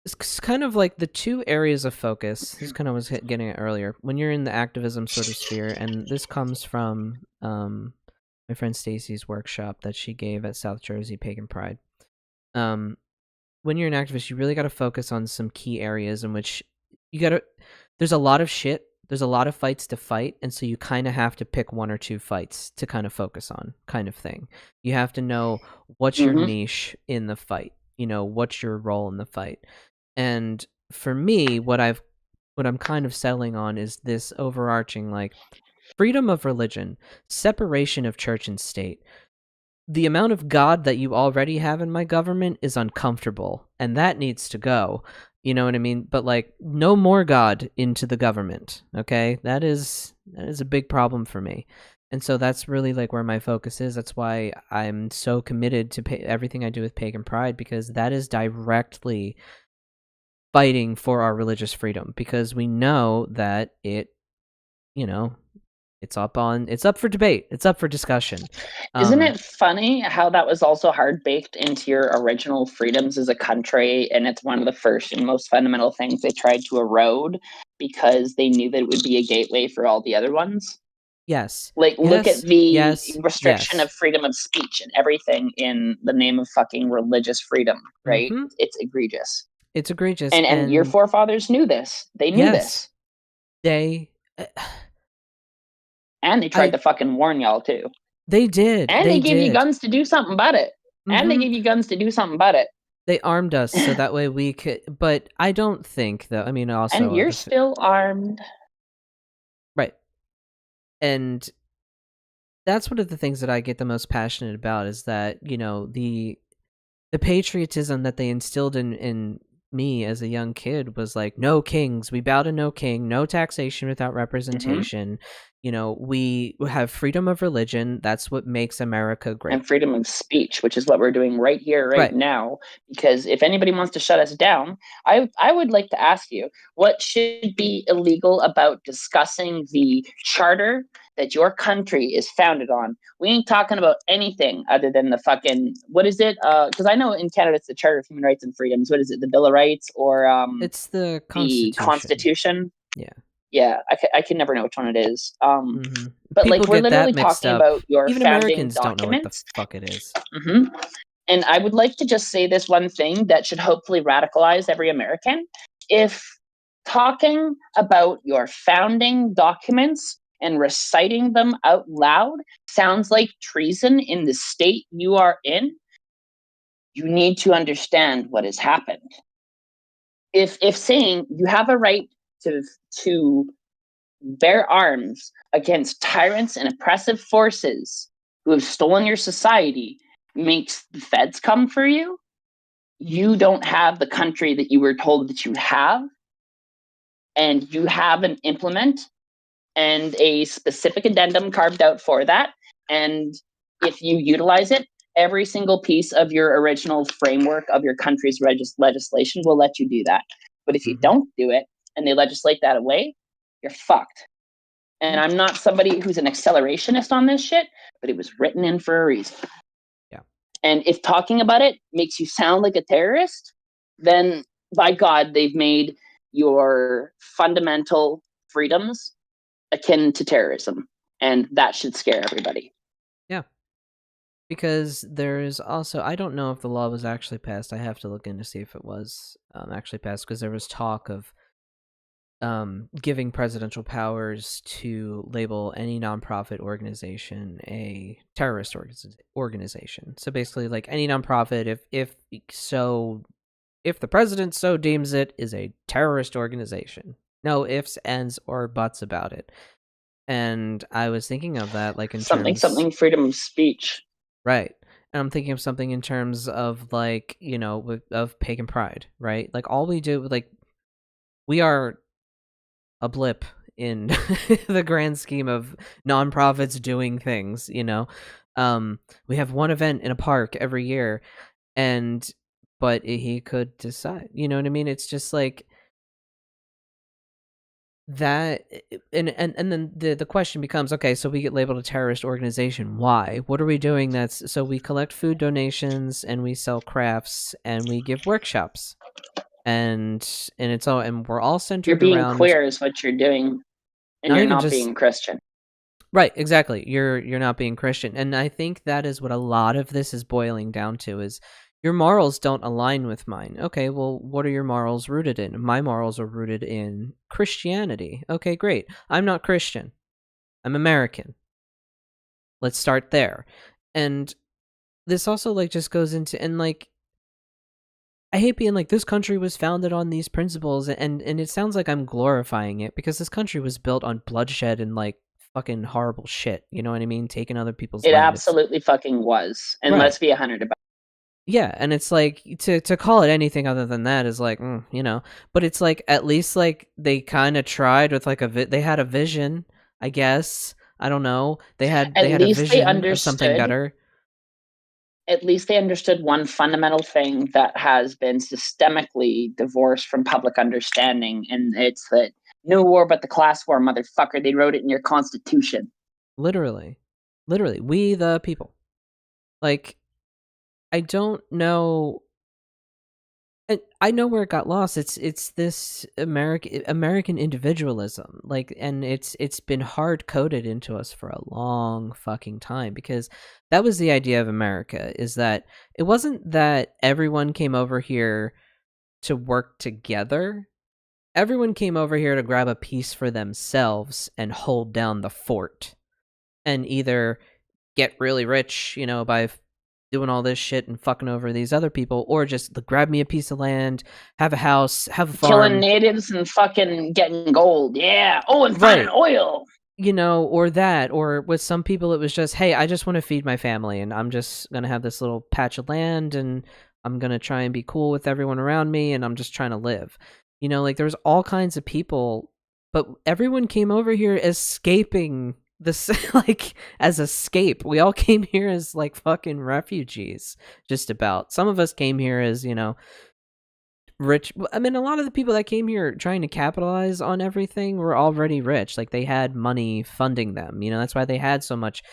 S3: It's kind of like the two areas of focus. This kind of was getting it earlier. When you're in the activism sort of sphere, and this comes from my friend Stacy's workshop that she gave at South Jersey Pagan Pride. when you're an activist, you really got to focus on some key areas in which you got to. There's a lot of shit. There's a lot of fights to fight, and so you kind of have to pick one or two fights to kind of focus on, kind of thing. You have to know what's your niche in the fight. You know, what's your role in the fight. And for me, what I'm kind of settling on is this overarching, like, freedom of religion, separation of church and state. The amount of God that you already have in my government is uncomfortable, and that needs to go. You know what I mean? But, like, no more God into the government, okay? That is a big problem for me. And so that's really, like, where my focus is. That's why I'm so committed to everything I do with Pagan Pride, because that is directly fighting for our religious freedom, because we know that it, you know, it's up for debate. It's up for discussion.
S1: Isn't it funny how that was also hard baked into your original freedoms as a country, and it's one of the first and most fundamental things they tried to erode because they knew that it would be a gateway for all the other ones?
S3: Yes.
S1: Like, look at the restriction
S3: yes.
S1: of freedom of speech and everything in the name of fucking religious freedom, right?
S3: Mhm.
S1: It's egregious.
S3: It's egregious.
S1: And your forefathers knew this. They knew this.
S3: They...
S1: and they tried to fucking warn y'all, too.
S3: They did.
S1: And they gave you guns to do something about it. And they gave you guns to do something about it.
S3: They armed us so that way we could... But I don't think, though... I mean, also...
S1: And you're still armed.
S3: Right. And that's one of the things that I get the most passionate about, is that, you know, the patriotism that they instilled in me as a young kid was like, no kings, we bow to no king, no taxation without representation. You know, we have freedom of religion. That's what makes America great.
S1: And freedom of speech, which is what we're doing right here, right now. Because if anybody wants to shut us down, I would like to ask you, what should be illegal about discussing the charter that your country is founded on? We ain't talking about anything other than the fucking, what is it? Because I know in Canada it's the Charter of Human Rights and Freedoms. What is it? The Bill of Rights, or
S3: it's the
S1: Constitution? Yeah, I can never know which one it is. But
S3: people,
S1: like, we're literally talking about your
S3: even
S1: founding
S3: Americans
S1: documents.
S3: Don't know what the fuck it is.
S1: And I would like to just say this one thing that should hopefully radicalize every American. If talking about your founding documents and reciting them out loud sounds like treason in the state you are in, you need to understand what has happened. If saying you have a right to bear arms against tyrants and oppressive forces who have stolen your society makes the feds come for you, you don't have the country that you were told that you have, and you have an implement and a specific addendum carved out for that. And if you utilize it, every single piece of your original framework of your country's legislation will let you do that. But if you don't do it and they legislate that away, you're fucked. And I'm not somebody who's an accelerationist on this shit, but it was written in for a reason.
S3: Yeah.
S1: And if talking about it makes you sound like a terrorist, then by God, they've made your fundamental freedoms akin to terrorism. And that should scare everybody.
S3: Yeah. Because there's also, I don't know if the law was actually passed. I have to look in to see if it was actually passed, because there was talk of giving presidential powers to label any nonprofit organization a terrorist organization. So basically, like, any nonprofit, if the president so deems it, is a terrorist organization. No ifs, ands, or buts about it. And I was thinking of that, like, in
S1: something freedom of speech.
S3: Right. And I'm thinking of something in terms of, like, you know, of Pagan Pride, right? Like, all we do, like, we are a blip in the grand scheme of nonprofits doing things, you know. We have one event in a park every year, but he could decide, you know what I mean? It's just like that, and then the question becomes, okay, so we get labeled a terrorist organization. Why? What are we doing? So we collect food donations, and we sell crafts, and we give workshops, and it's all, and we're all centered around...
S1: You're being queer is what you're doing, and you're not being Christian.
S3: Right, exactly. You're not being Christian. And I think that is what a lot of this is boiling down to, is Your morals don't align with mine. Okay, well, what are your morals rooted in? My morals are rooted in Christianity. Okay, great. I'm not Christian. I'm American. Let's start there. And this also like just goes into, and like, I hate being like, this country was founded on these principles, and it sounds like I'm glorifying it, because this country was built on bloodshed and like fucking horrible shit. You know what I mean? Taking other people's
S1: It
S3: land.
S1: absolutely fucking was. And
S3: Right.
S1: let's be 100 about
S3: Yeah, and it's like to call it anything other than that is like, you know. But it's like, at least like they kind of tried with like they had a vision, I guess. I don't know. They had
S1: At
S3: a
S1: least they
S3: vision of something
S1: understood.
S3: better.
S1: At least they understood one fundamental thing that has been systemically divorced from public understanding, and it's that no war but the class war, motherfucker. They wrote it in your constitution.
S3: Literally, we the people. Like, I don't know. And I know where it got lost. It's this American individualism, like, and it's been hard coded into us for a long fucking time, because that was the idea of America, is that it wasn't that everyone came over here to work together. Everyone came over here to grab a piece for themselves and hold down the fort, and either get really rich, you know, by doing all this shit and fucking over these other people, or just grab me a piece of land, have a house, have a farm.
S1: Killing natives and fucking getting gold. Yeah. Oh, and finding oil.
S3: You know, or that, or with some people it was just, hey, I just want to feed my family, and I'm just going to have this little patch of land, and I'm going to try and be cool with everyone around me, and I'm just trying to live. You know, like, there's all kinds of people, but everyone came over here escaping this, like, as escape. We all came here as like fucking refugees, just about. Some of us came here as, you know, rich. I mean, a lot of the people that came here trying to capitalize on everything were already rich. Like, they had money funding them. You know, that's why they had so much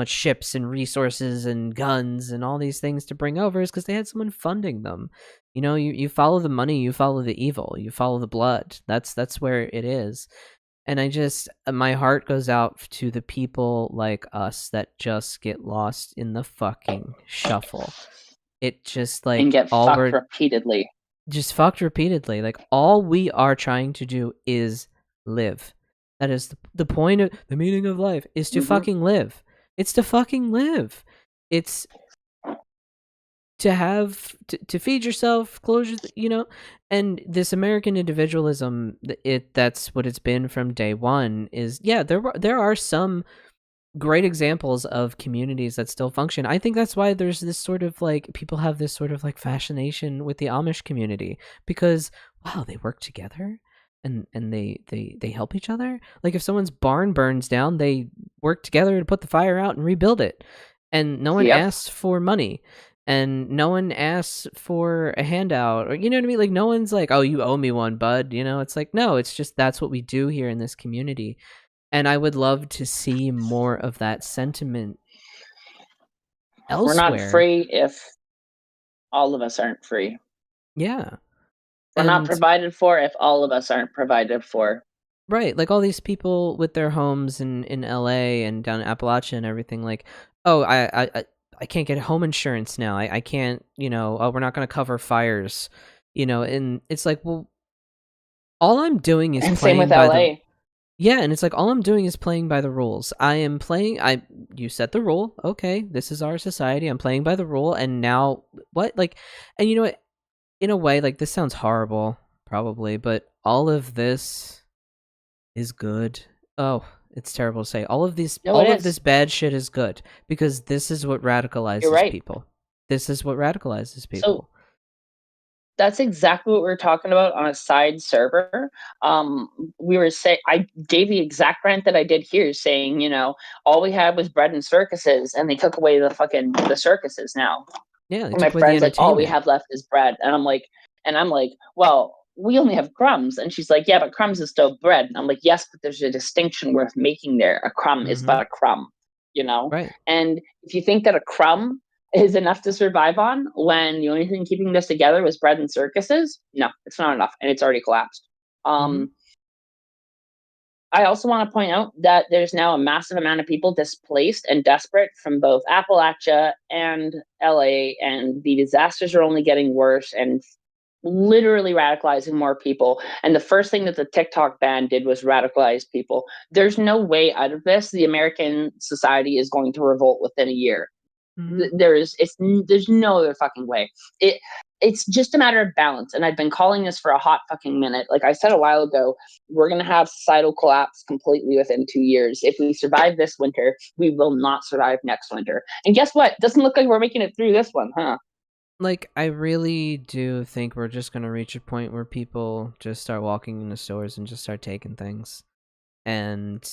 S3: ships and resources and guns and all these things to bring over, is because they had someone funding them. You know, you follow the money, you follow the evil, you follow the blood. That's where it is. And I just, my heart goes out to the people like us that just get lost in the fucking shuffle. It just, like,
S1: and get fucked repeatedly.
S3: Just fucked repeatedly. Like, all we are trying to do is live. That is the point of the meaning of life, is to fucking live. It's to fucking live. It's to have to feed yourself, clothe, you know. And this American individualism, that's what it's been from day one. Is, yeah, there are some great examples of communities that still function. I think that's why there's this sort of like, people have this sort of like fascination with the Amish community, because wow, they work together and they help each other. Like, if someone's barn burns down, they work together to put the fire out and rebuild it, and no one asks for money, and no one asks for a handout, or, you know what I mean? Like, no one's like, oh, you owe me one, bud. You know, it's like, no, it's just, that's what we do here in this community. And I would love to see more of that sentiment elsewhere.
S1: We're not free if all of us aren't free.
S3: Yeah.
S1: We're not provided for if all of us aren't provided for.
S3: Right. Like, all these people with their homes in LA and down in Appalachia and everything, like, oh, I can't get home insurance now. I can't, you know, oh, we're not going to cover fires, you know. And it's like, well, all I'm doing is playing
S1: same with
S3: by
S1: LA.
S3: Yeah, and it's like, all I'm doing is playing by the rules. You set the rule. Okay, this is our society. I'm playing by the rule, and now what? Like, and you know what? In a way, like, this sounds horrible, probably, but all of this is good. Oh, it's terrible to say. All of this bad shit is good, because this is what radicalizes people. This is what radicalizes people.
S1: So, that's exactly what we were talking about on a side server. We were saying, I gave the exact rant that I did here, saying, you know, all we had was bread and circuses, and they took away the circuses now.
S3: Yeah,
S1: and my friend's like, all we have left is bread, and I'm like, well, we only have crumbs, and she's like, yeah, but crumbs is still bread. And I'm like, yes, but there's a distinction worth making there. A crumb is but a crumb, you know.
S3: Right.
S1: And if you think that a crumb is enough to survive on, when the only thing keeping this together was bread and circuses, no, it's not enough, and it's already collapsed. I also want to point out that there's now a massive amount of people displaced and desperate from both Appalachia and LA, and the disasters are only getting worse and literally radicalizing more people. And the first thing that the TikTok ban did was radicalize people. There's no way out of this. The American society is going to revolt within a year. There's no other fucking way. It's just a matter of balance, and I've been calling this for a hot fucking minute. Like I said a while ago, we're gonna have societal collapse completely within 2 years. If we survive this winter, we will not survive next winter. And guess what? Doesn't look like we're making it through this one, huh?
S3: Like, I really do think we're just gonna reach a point where people just start walking into stores and just start taking things. And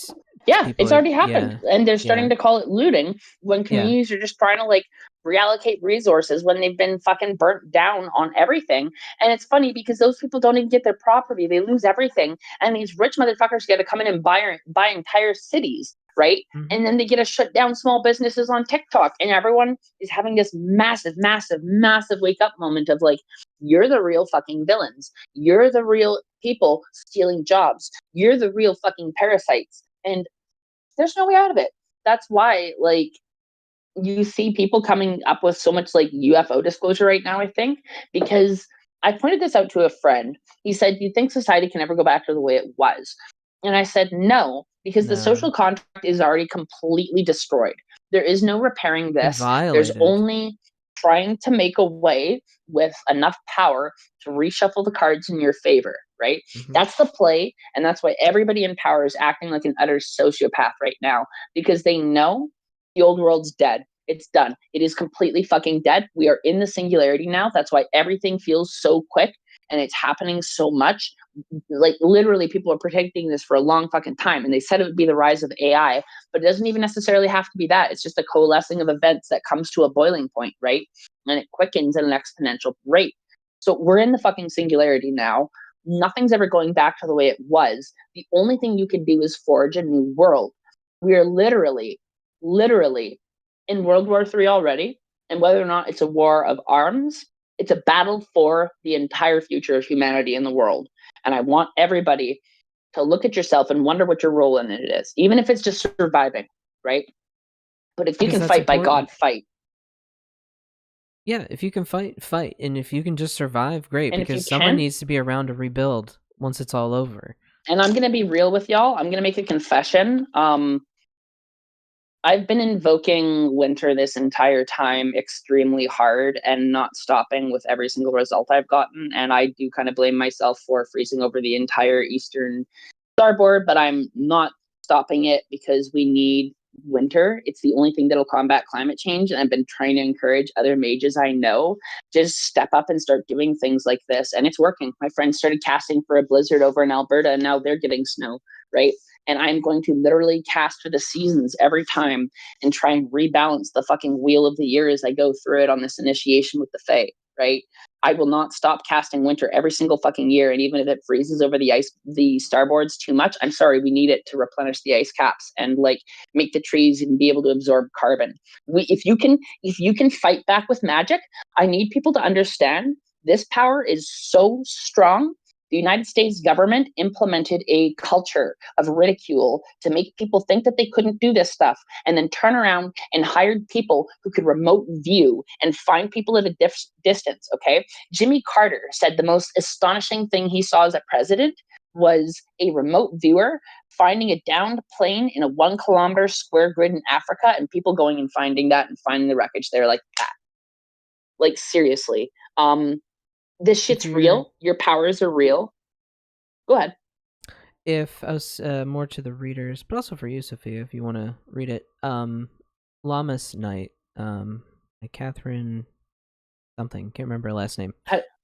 S1: yeah, it's already happened. And they're starting to call it looting when communities are just trying to like reallocate resources when they've been fucking burnt down on everything. And it's funny because those people don't even get their property. They lose everything. And these rich motherfuckers get to come in and buy entire cities, right?
S3: Mhm.
S1: And then they get to shut down small businesses on TikTok. And everyone is having this massive, massive, massive wake up moment of like, you're the real fucking villains. You're the real people stealing jobs. You're the real fucking parasites. And there's no way out of it. That's why, like, you see people coming up with so much like UFO disclosure right now, I think, because I pointed this out to a friend. He said, "You think society can ever go back to the way it was?" And I said, "No, because the social contract is already completely destroyed. There is no repairing this. There's only trying to make a way with enough power to reshuffle the cards in your favor, right?
S3: Mhm.
S1: That's the play, and that's why everybody in power is acting like an utter sociopath right now, because they know the old world's dead. It's done. It is completely fucking dead. We are in the singularity now. That's why everything feels so quick and it's happening so much. Like literally people are predicting this for a long fucking time, and they said it would be the rise of AI, but it doesn't even necessarily have to be that. It's just a coalescing of events that comes to a boiling point, right? And it quickens at an exponential rate. So we're in the fucking singularity now. Nothing's ever going back to the way it was. The only thing you can do is forge a new world. We are literally in World War III already, and whether or not it's a war of arms, it's a battle for the entire future of humanity in the world. And I want everybody to look at yourself and wonder what your role in it is, even if it's just surviving, right? But if you can fight, by God, fight.
S3: Yeah, if you can fight, fight. And if you can just survive, great, because someone needs to be around to rebuild once it's all over.
S1: And I'm going to be real with y'all. I'm going to make a confession. I've been invoking winter this entire time extremely hard and not stopping with every single result I've gotten. And I do kind of blame myself for freezing over the entire eastern starboard, but I'm not stopping it because we need winter. It's the only thing that'll combat climate change. And I've been trying to encourage other mages I know just step up and start doing things like this. And it's working. My friends started casting for a blizzard over in Alberta, and now they're getting snow, right? And I'm going to literally cast for the seasons every time and try and rebalance the fucking wheel of the year as I go through it on this initiation with the Fae, right? I will not stop casting winter every single fucking year. And even if it freezes over the starboards too much, I'm sorry, we need it to replenish the ice caps and like make the trees and be able to absorb carbon. If you can fight back with magic, I need people to understand this power is so strong. The United States government implemented a culture of ridicule to make people think that they couldn't do this stuff, and then turn around and hired people who could remote view and find people at a distance, okay? Jimmy Carter said the most astonishing thing he saw as a president was a remote viewer finding a downed plane in a 1 kilometer square grid in Africa, and people going and finding that and finding the wreckage there like that. Like, seriously. This shit's real. Your powers are real. Go ahead.
S3: If I was more to the readers, but also for you, Sophia, if you want to read it. Llamas Night, like Catherine something, can't remember her last name.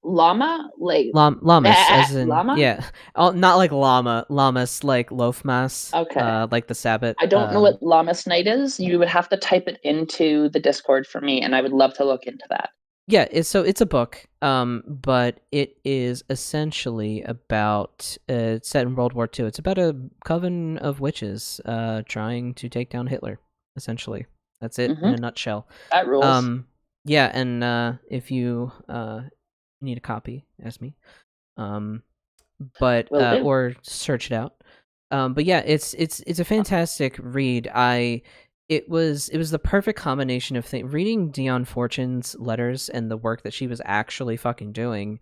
S1: Llama? Like
S3: llamas, as in
S1: llama?
S3: Yeah. Oh, not like llama. Llamas like loaf mass.
S1: Okay.
S3: Like the Sabbath.
S1: I don't know what Llamas Night is. You would have to type it into the Discord for me, and I would love to look into that.
S3: Yeah, it's a book, but it is essentially about it's set in World War II. It's about a coven of witches trying to take down Hitler. Essentially, that's it in a nutshell.
S1: That rules.
S3: Yeah, and if you need a copy, ask me. But or search it out. But yeah, it's a fantastic read. It was the perfect combination of reading Dion Fortune's letters and the work that she was actually fucking doing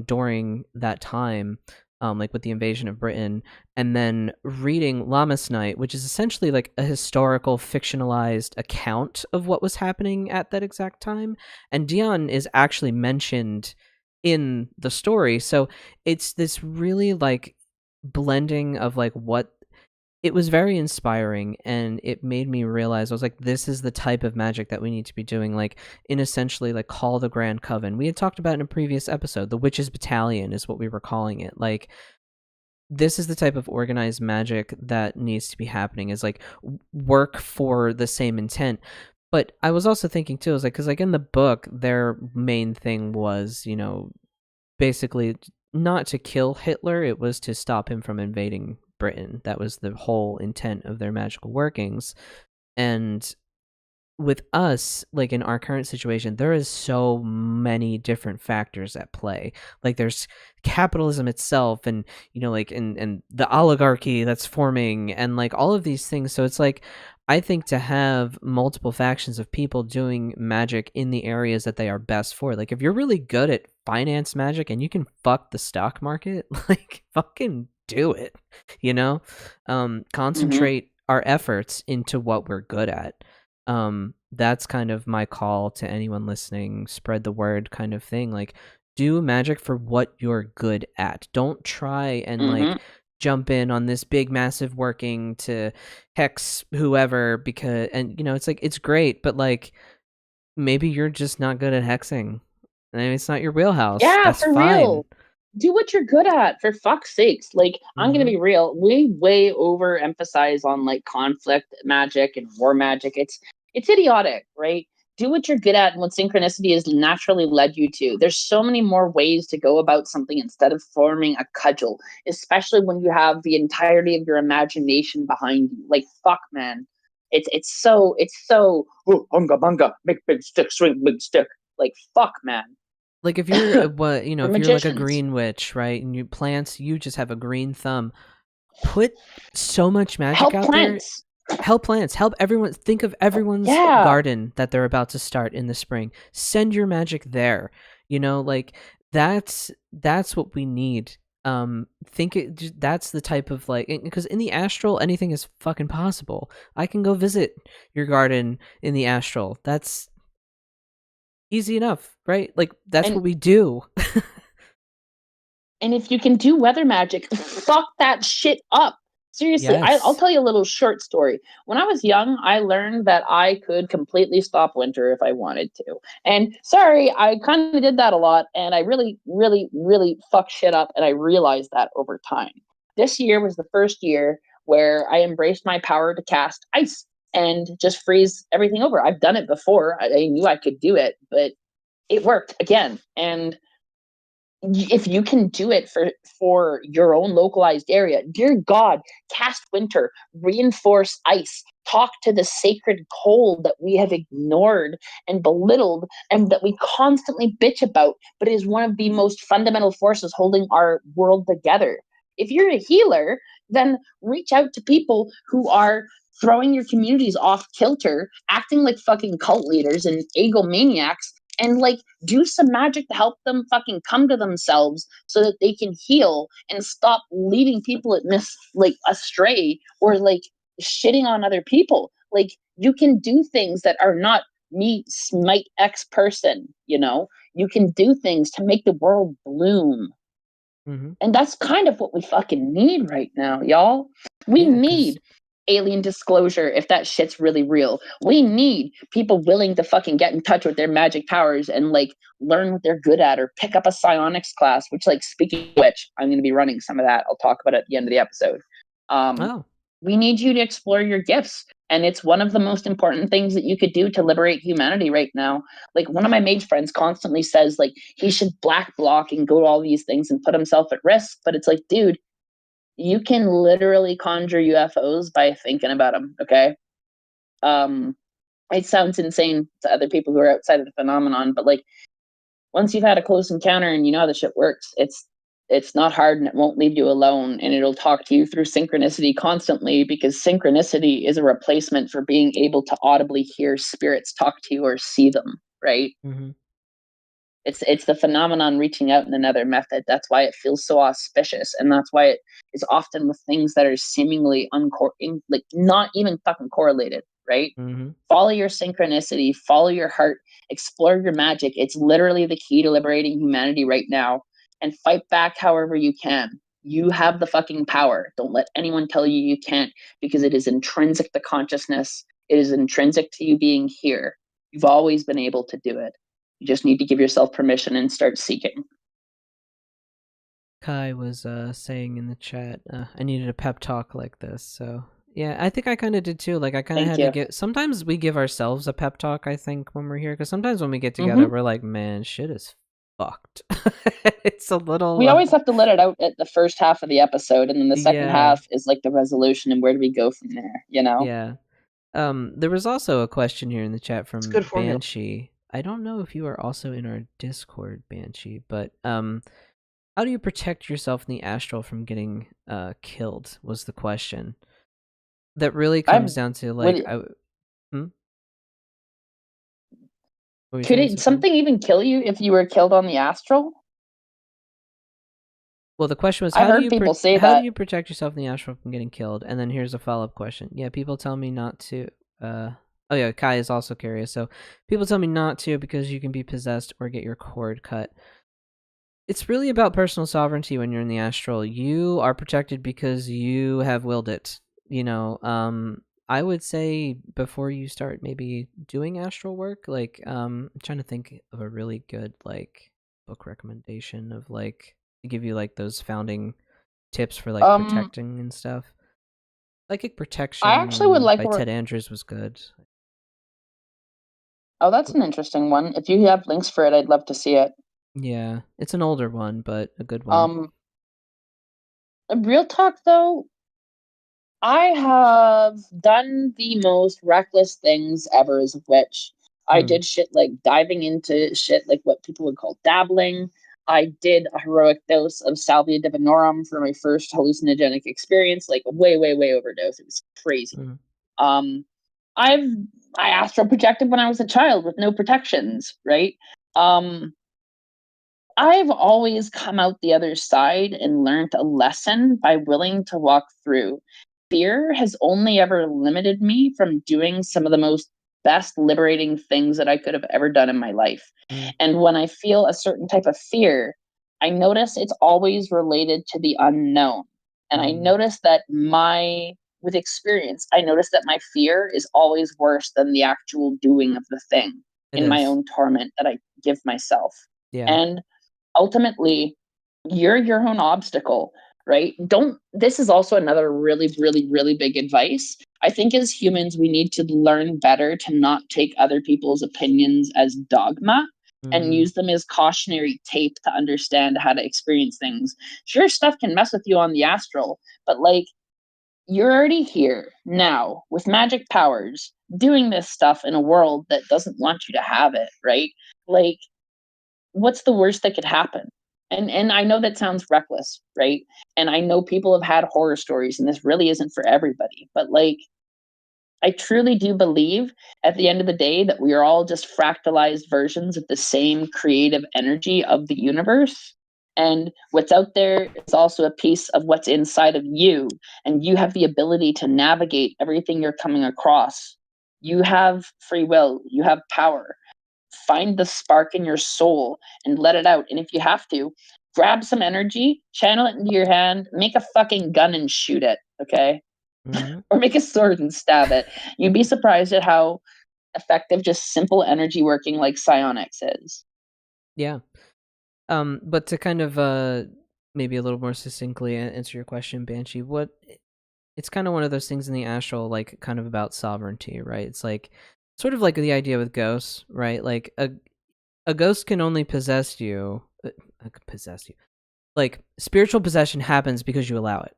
S3: during that time, like with the invasion of Britain, and then reading Lammas Night, which is essentially like a historical fictionalized account of what was happening at that exact time. And Dion is actually mentioned in the story, so it's this really like blending of like what it was very inspiring, and it made me realize, I was like, this is the type of magic that we need to be doing, like in essentially like Call the Grand Coven. We had talked about in a previous episode, the Witches Battalion is what we were calling it. Like, this is the type of organized magic that needs to be happening, is like work for the same intent. But I was also thinking too, I was like, because like in the book, their main thing was, you know, basically not to kill Hitler, it was to stop him from invading Britain. That was the whole intent of their magical workings. And with us, like in our current situation, there is so many different factors at play. Like there's capitalism itself, and you know, like and the oligarchy that's forming, and like all of these things. So it's like, I think to have multiple factions of people doing magic in the areas that they are best for, like if you're really good at finance magic and you can fuck the stock market, like fucking do it, you know? Concentrate our efforts into what we're good at. That's kind of my call to anyone listening, spread the word kind of thing. Like, do magic for what you're good at. Don't try and like jump in on this big massive working to hex whoever, because, and you know, it's like, it's great, but like maybe you're just not good at hexing. I mean, it's not your wheelhouse.
S1: Yeah,
S3: That's
S1: for
S3: fine.
S1: real. Do what you're good at, for fuck's sakes. Like, I'm gonna be real. We way overemphasize on like conflict magic and war magic. It's idiotic, right? Do what you're good at and what synchronicity has naturally led you to. There's so many more ways to go about something instead of forming a cudgel, especially when you have the entirety of your imagination behind you. Like, fuck, man. It's so oh, bunga bunga, make big stick, swing big stick. Like, fuck, man.
S3: Like if you're what, you know,
S1: We're
S3: if you're like a
S1: magicians.
S3: green witch, right, and you plants, you just have a green thumb. Put so much magic
S1: Help
S3: out
S1: plants.
S3: there. Help plants. Help everyone. Think of everyone's garden that they're about to start in the spring. Send your magic there. You know, like that's what we need. That's the type of like, because in the astral anything is fucking possible. I can go visit your garden in the astral. That's easy enough, right? Like that's what we do.
S1: And if you can do weather magic, fuck that shit up. Seriously,
S3: Yes.
S1: I'll tell you a little short story. When I was young, I learned that I could completely stop winter if I wanted to. And sorry, I kind of did that a lot, and I really, really, really fucked shit up, and I realized that over time. This year was the first year where I embraced my power to cast ice and just freeze everything over. I've done it before. I knew I could do it, but it worked again. And if you can do it for your own localized area, dear God, cast winter, reinforce ice, talk to the sacred cold that we have ignored and belittled and that we constantly bitch about, but is one of the most fundamental forces holding our world together. If you're a healer, then reach out to people who are throwing your communities off kilter, acting like fucking cult leaders and egomaniacs, and like do some magic to help them fucking come to themselves so that they can heal and stop leading people like astray or like shitting on other people. Like, you can do things that are not me smite X person, you know? You can do things to make the world bloom. And that's kind of what we fucking need right now, y'all. We need alien disclosure if that shit's really real. We need people willing to fucking get in touch with their magic powers and like learn what they're good at or pick up a psionics class, which, like, speaking of which, I'm going to be running some of that. I'll talk about it at the end of the episode. We need you to explore your gifts. And it's one of the most important things that you could do to liberate humanity right now. Like, one of my mage friends constantly says, like, he should black block and go to all these things and put himself at risk. But it's like, dude, you can literally conjure UFOs by thinking about them, okay? It sounds insane to other people who are outside of the phenomenon, but like, once you've had a close encounter and you know how the shit works, it's It's not hard and it won't leave you alone, and it'll talk to you through synchronicity constantly, because synchronicity is a replacement for being able to audibly hear spirits talk to you or see them, right?
S3: Mm-hmm.
S1: It's the phenomenon reaching out in another method. That's why it feels so auspicious, and that's why it is often with things that are seemingly like not even fucking correlated, right?
S3: Mm-hmm.
S1: Follow your synchronicity, follow your heart, explore your magic. It's literally the key to liberating humanity right now, and fight back however you can. You have the fucking power. Don't let anyone tell you you can't, because it is intrinsic to consciousness. It is intrinsic to you being here. You've always been able to do it. You just need to give yourself permission and start seeking.
S3: Kai was saying in the chat, I needed a pep talk like this. So yeah, I think I kind of did too. Like I kind of had to get. Sometimes we give ourselves a pep talk. I think when we're here, because sometimes when we get together, we're like, man, shit is fucked. It's a little.
S1: We always have to let it out at the first half of the episode, and then the second half is like the resolution, and where do we go from there? You know?
S3: Yeah. There was also a question here in the chat from Banshee. I don't know if you are also in our Discord, Banshee, but how do you protect yourself in the astral from getting killed? Was the question. That really comes down to like,
S1: could something even kill you if you were killed on the astral?
S3: Well, the question was, how do you protect yourself in the astral from getting killed? And then here's a follow-up question. Yeah, people tell me not to. Oh yeah, Kai is also curious. So people tell me not to because you can be possessed or get your cord cut. It's really about personal sovereignty when you're in the astral. You are protected because you have willed it. You know, I would say before you start maybe doing astral work, like I'm trying to think of a really good like book recommendation of like to give you like those founding tips for like protecting and stuff. Psychic Protection.
S1: I actually would like
S3: by Ted Andrews was good.
S1: Oh, that's an interesting one. If you have links for it, I'd love to see it.
S3: Yeah, it's an older one, but a good one.
S1: Real talk though, I have done the most reckless things ever, as of which I did shit like diving into shit like what people would call dabbling. I did a heroic dose of Salvia divinorum for my first hallucinogenic experience, like way overdose. It was crazy. I astral projected when I was a child with no protections, right? I've always come out the other side and learned a lesson by willing to walk through. Fear has only ever limited me from doing some of the most best liberating things that I could have ever done in my life. And when I feel a certain type of fear, I notice it's always related to the unknown. And I notice that with experience, I notice that my fear is always worse than the actual doing of the thing in my own torment that I give myself.
S3: Yeah.
S1: And ultimately, you're your own obstacle, right? This is also another really big advice. I think as humans, we need to learn better to not take other people's opinions as dogma and use them as cautionary tape to understand how to experience things. Sure, stuff can mess with you on the astral, but like, you're already here now with magic powers doing this stuff in a world that doesn't want you to have it, right? Like, what's the worst that could happen? And I know that sounds reckless, right? And I know people have had horror stories, and this really isn't for everybody. But like, I truly do believe at the end of the day that we are all just fractalized versions of the same creative energy of the universe. And what's out there is also a piece of what's inside of you. And you have the ability to navigate everything you're coming across. You have free will, you have power. Find the spark in your soul and let it out. And if you have to, grab some energy, channel it into your hand, make a fucking gun and shoot it, okay? Or make a sword and stab it. You'd be surprised at how effective just simple energy working like psionics is.
S3: Yeah. But to kind of maybe a little more succinctly answer your question, Banshee, it's kind of one of those things in the astral, like kind of about sovereignty, right? It's like sort of like the idea with ghosts, right? Like a ghost can only possess you. Like spiritual possession happens because you allow it,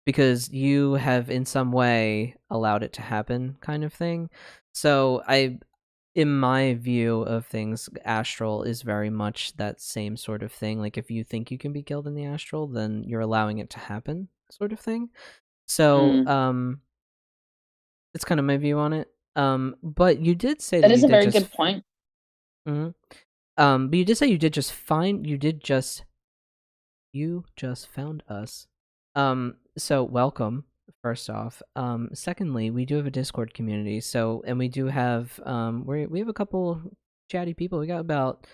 S3: because you have in some way allowed it to happen, kind of thing. So in my view of things, astral is very much that same sort of thing. Like if you think you can be killed in the astral, then you're allowing it to happen, sort of thing. So, it's kind of my view on it. But you did say
S1: That
S3: that
S1: is
S3: you
S1: a
S3: did
S1: very
S3: just
S1: good point.
S3: but you did say you did just found us. So welcome, first off. Secondly, we do have a Discord community. So, and we do have we have a couple chatty people. We got about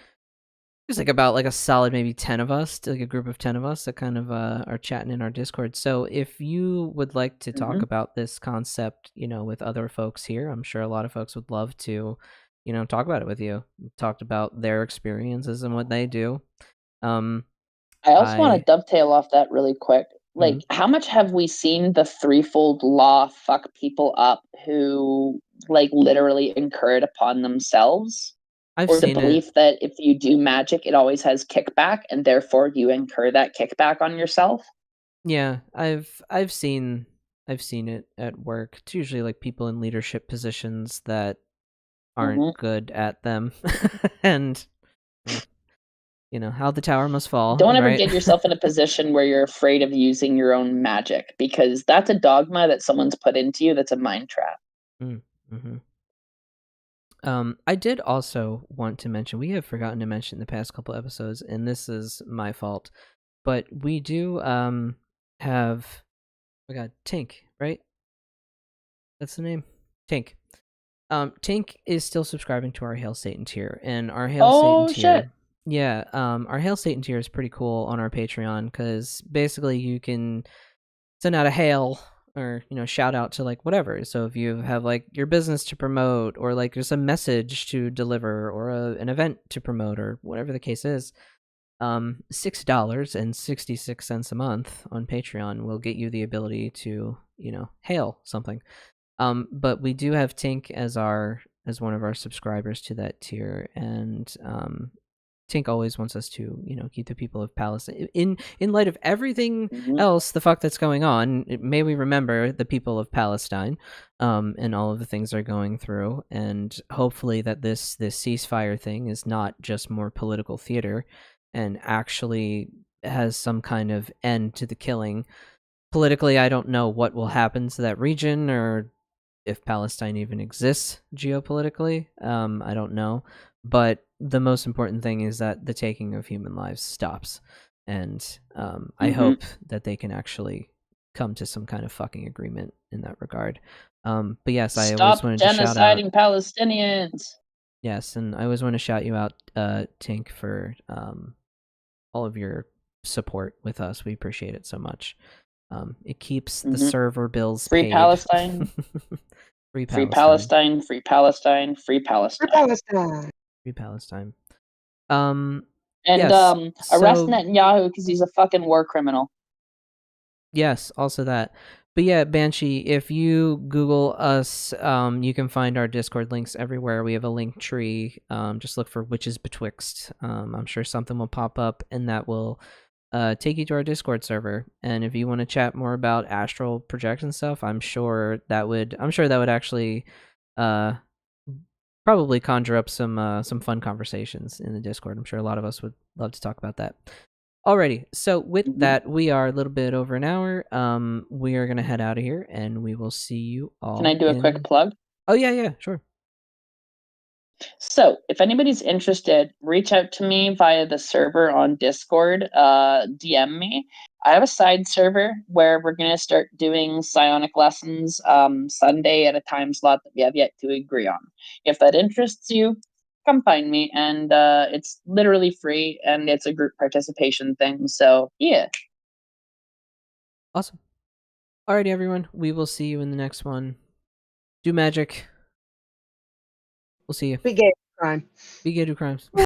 S3: like a solid maybe 10 of us, like a group of 10 of us that kind of are chatting in our Discord. So if you would like to talk about this concept, with other folks here, I'm sure a lot of folks would love to, talk about it with you. Talked about their experiences and what they do.
S1: I also want to dovetail off that really quick. Like, how much have we seen the threefold law fuck people up who, like, literally incur it upon themselves?
S3: I've
S1: or
S3: seen
S1: the belief that if you do magic, it always has kickback, and therefore you incur that kickback on yourself.
S3: Yeah, I've seen it at work. It's usually like people in leadership positions that aren't good at them, and how the tower must fall.
S1: Don't ever
S3: right?
S1: get yourself in a position where you're afraid of using your own magic, because that's a dogma that someone's put into you. That's a mind trap.
S3: Mm-hmm. I did also want to mention, we have forgotten to mention in the past couple episodes, and this is my fault, but we do have, oh god, Tink, right? That's the name? Tink. Tink is still subscribing to our Hail Satan tier, and our Hail Satan tier.
S1: Shit.
S3: Yeah, our Hail Satan tier is pretty cool on our Patreon, because basically you can send out a hail or shout out to like whatever. So if you have like your business to promote, or like there's a message to deliver, or an event to promote, or whatever the case is, $6.66 a month on Patreon will get you the ability to hail something. But we do have Tink as one of our subscribers to that tier, and Tink always wants us to, keep the people of Palestine in light of everything else, the fuck that's going on. May we remember the people of Palestine, and all of the things they're going through, and hopefully that this ceasefire thing is not just more political theater, and actually has some kind of end to the killing. Politically, I don't know what will happen to that region, or if Palestine even exists geopolitically. I don't know. But the most important thing is that the taking of human lives stops. And I hope that they can actually come to some kind of fucking agreement in that regard. But yes, I always wanted to shout out.
S1: Stop genociding Palestinians.
S3: Yes, and I always want to shout you out, Tink, for all of your support with us. We appreciate it so much. It keeps the server bills
S1: Free
S3: paid.
S1: Palestine.
S3: Free
S1: Free
S3: Palestine.
S1: Palestine. Free Palestine. Free Palestine.
S2: Free Palestine.
S3: Free Palestine.
S1: And
S3: yes,
S1: arrest Netanyahu because he's a fucking war criminal.
S3: Yes, also that. But yeah, Banshee, if you Google us, you can find our Discord links everywhere. We have a link tree. Just look for Witches Betwixt. I'm sure something will pop up, and that will take you to our Discord server. And if you want to chat more about astral projection stuff, I'm sure that would actually probably conjure up some fun conversations in the Discord. I'm sure a lot of us would love to talk about that. Alrighty, so with that, we are a little bit over an hour. We are gonna head out of here, and we will see you all.
S1: Can I do a quick plug?
S3: Oh yeah, sure.
S1: So, if anybody's interested, reach out to me via the server on Discord. DM me. I have a side server where we're going to start doing psionic lessons Sunday at a time slot that we have yet to agree on. If that interests you, come find me. And it's literally free, and it's a group participation thing. So, yeah.
S3: Awesome. Alrighty, everyone. We will see you in the next one. Do magic. We'll see you.
S2: Be gay, crime.
S3: Be gay, do crimes.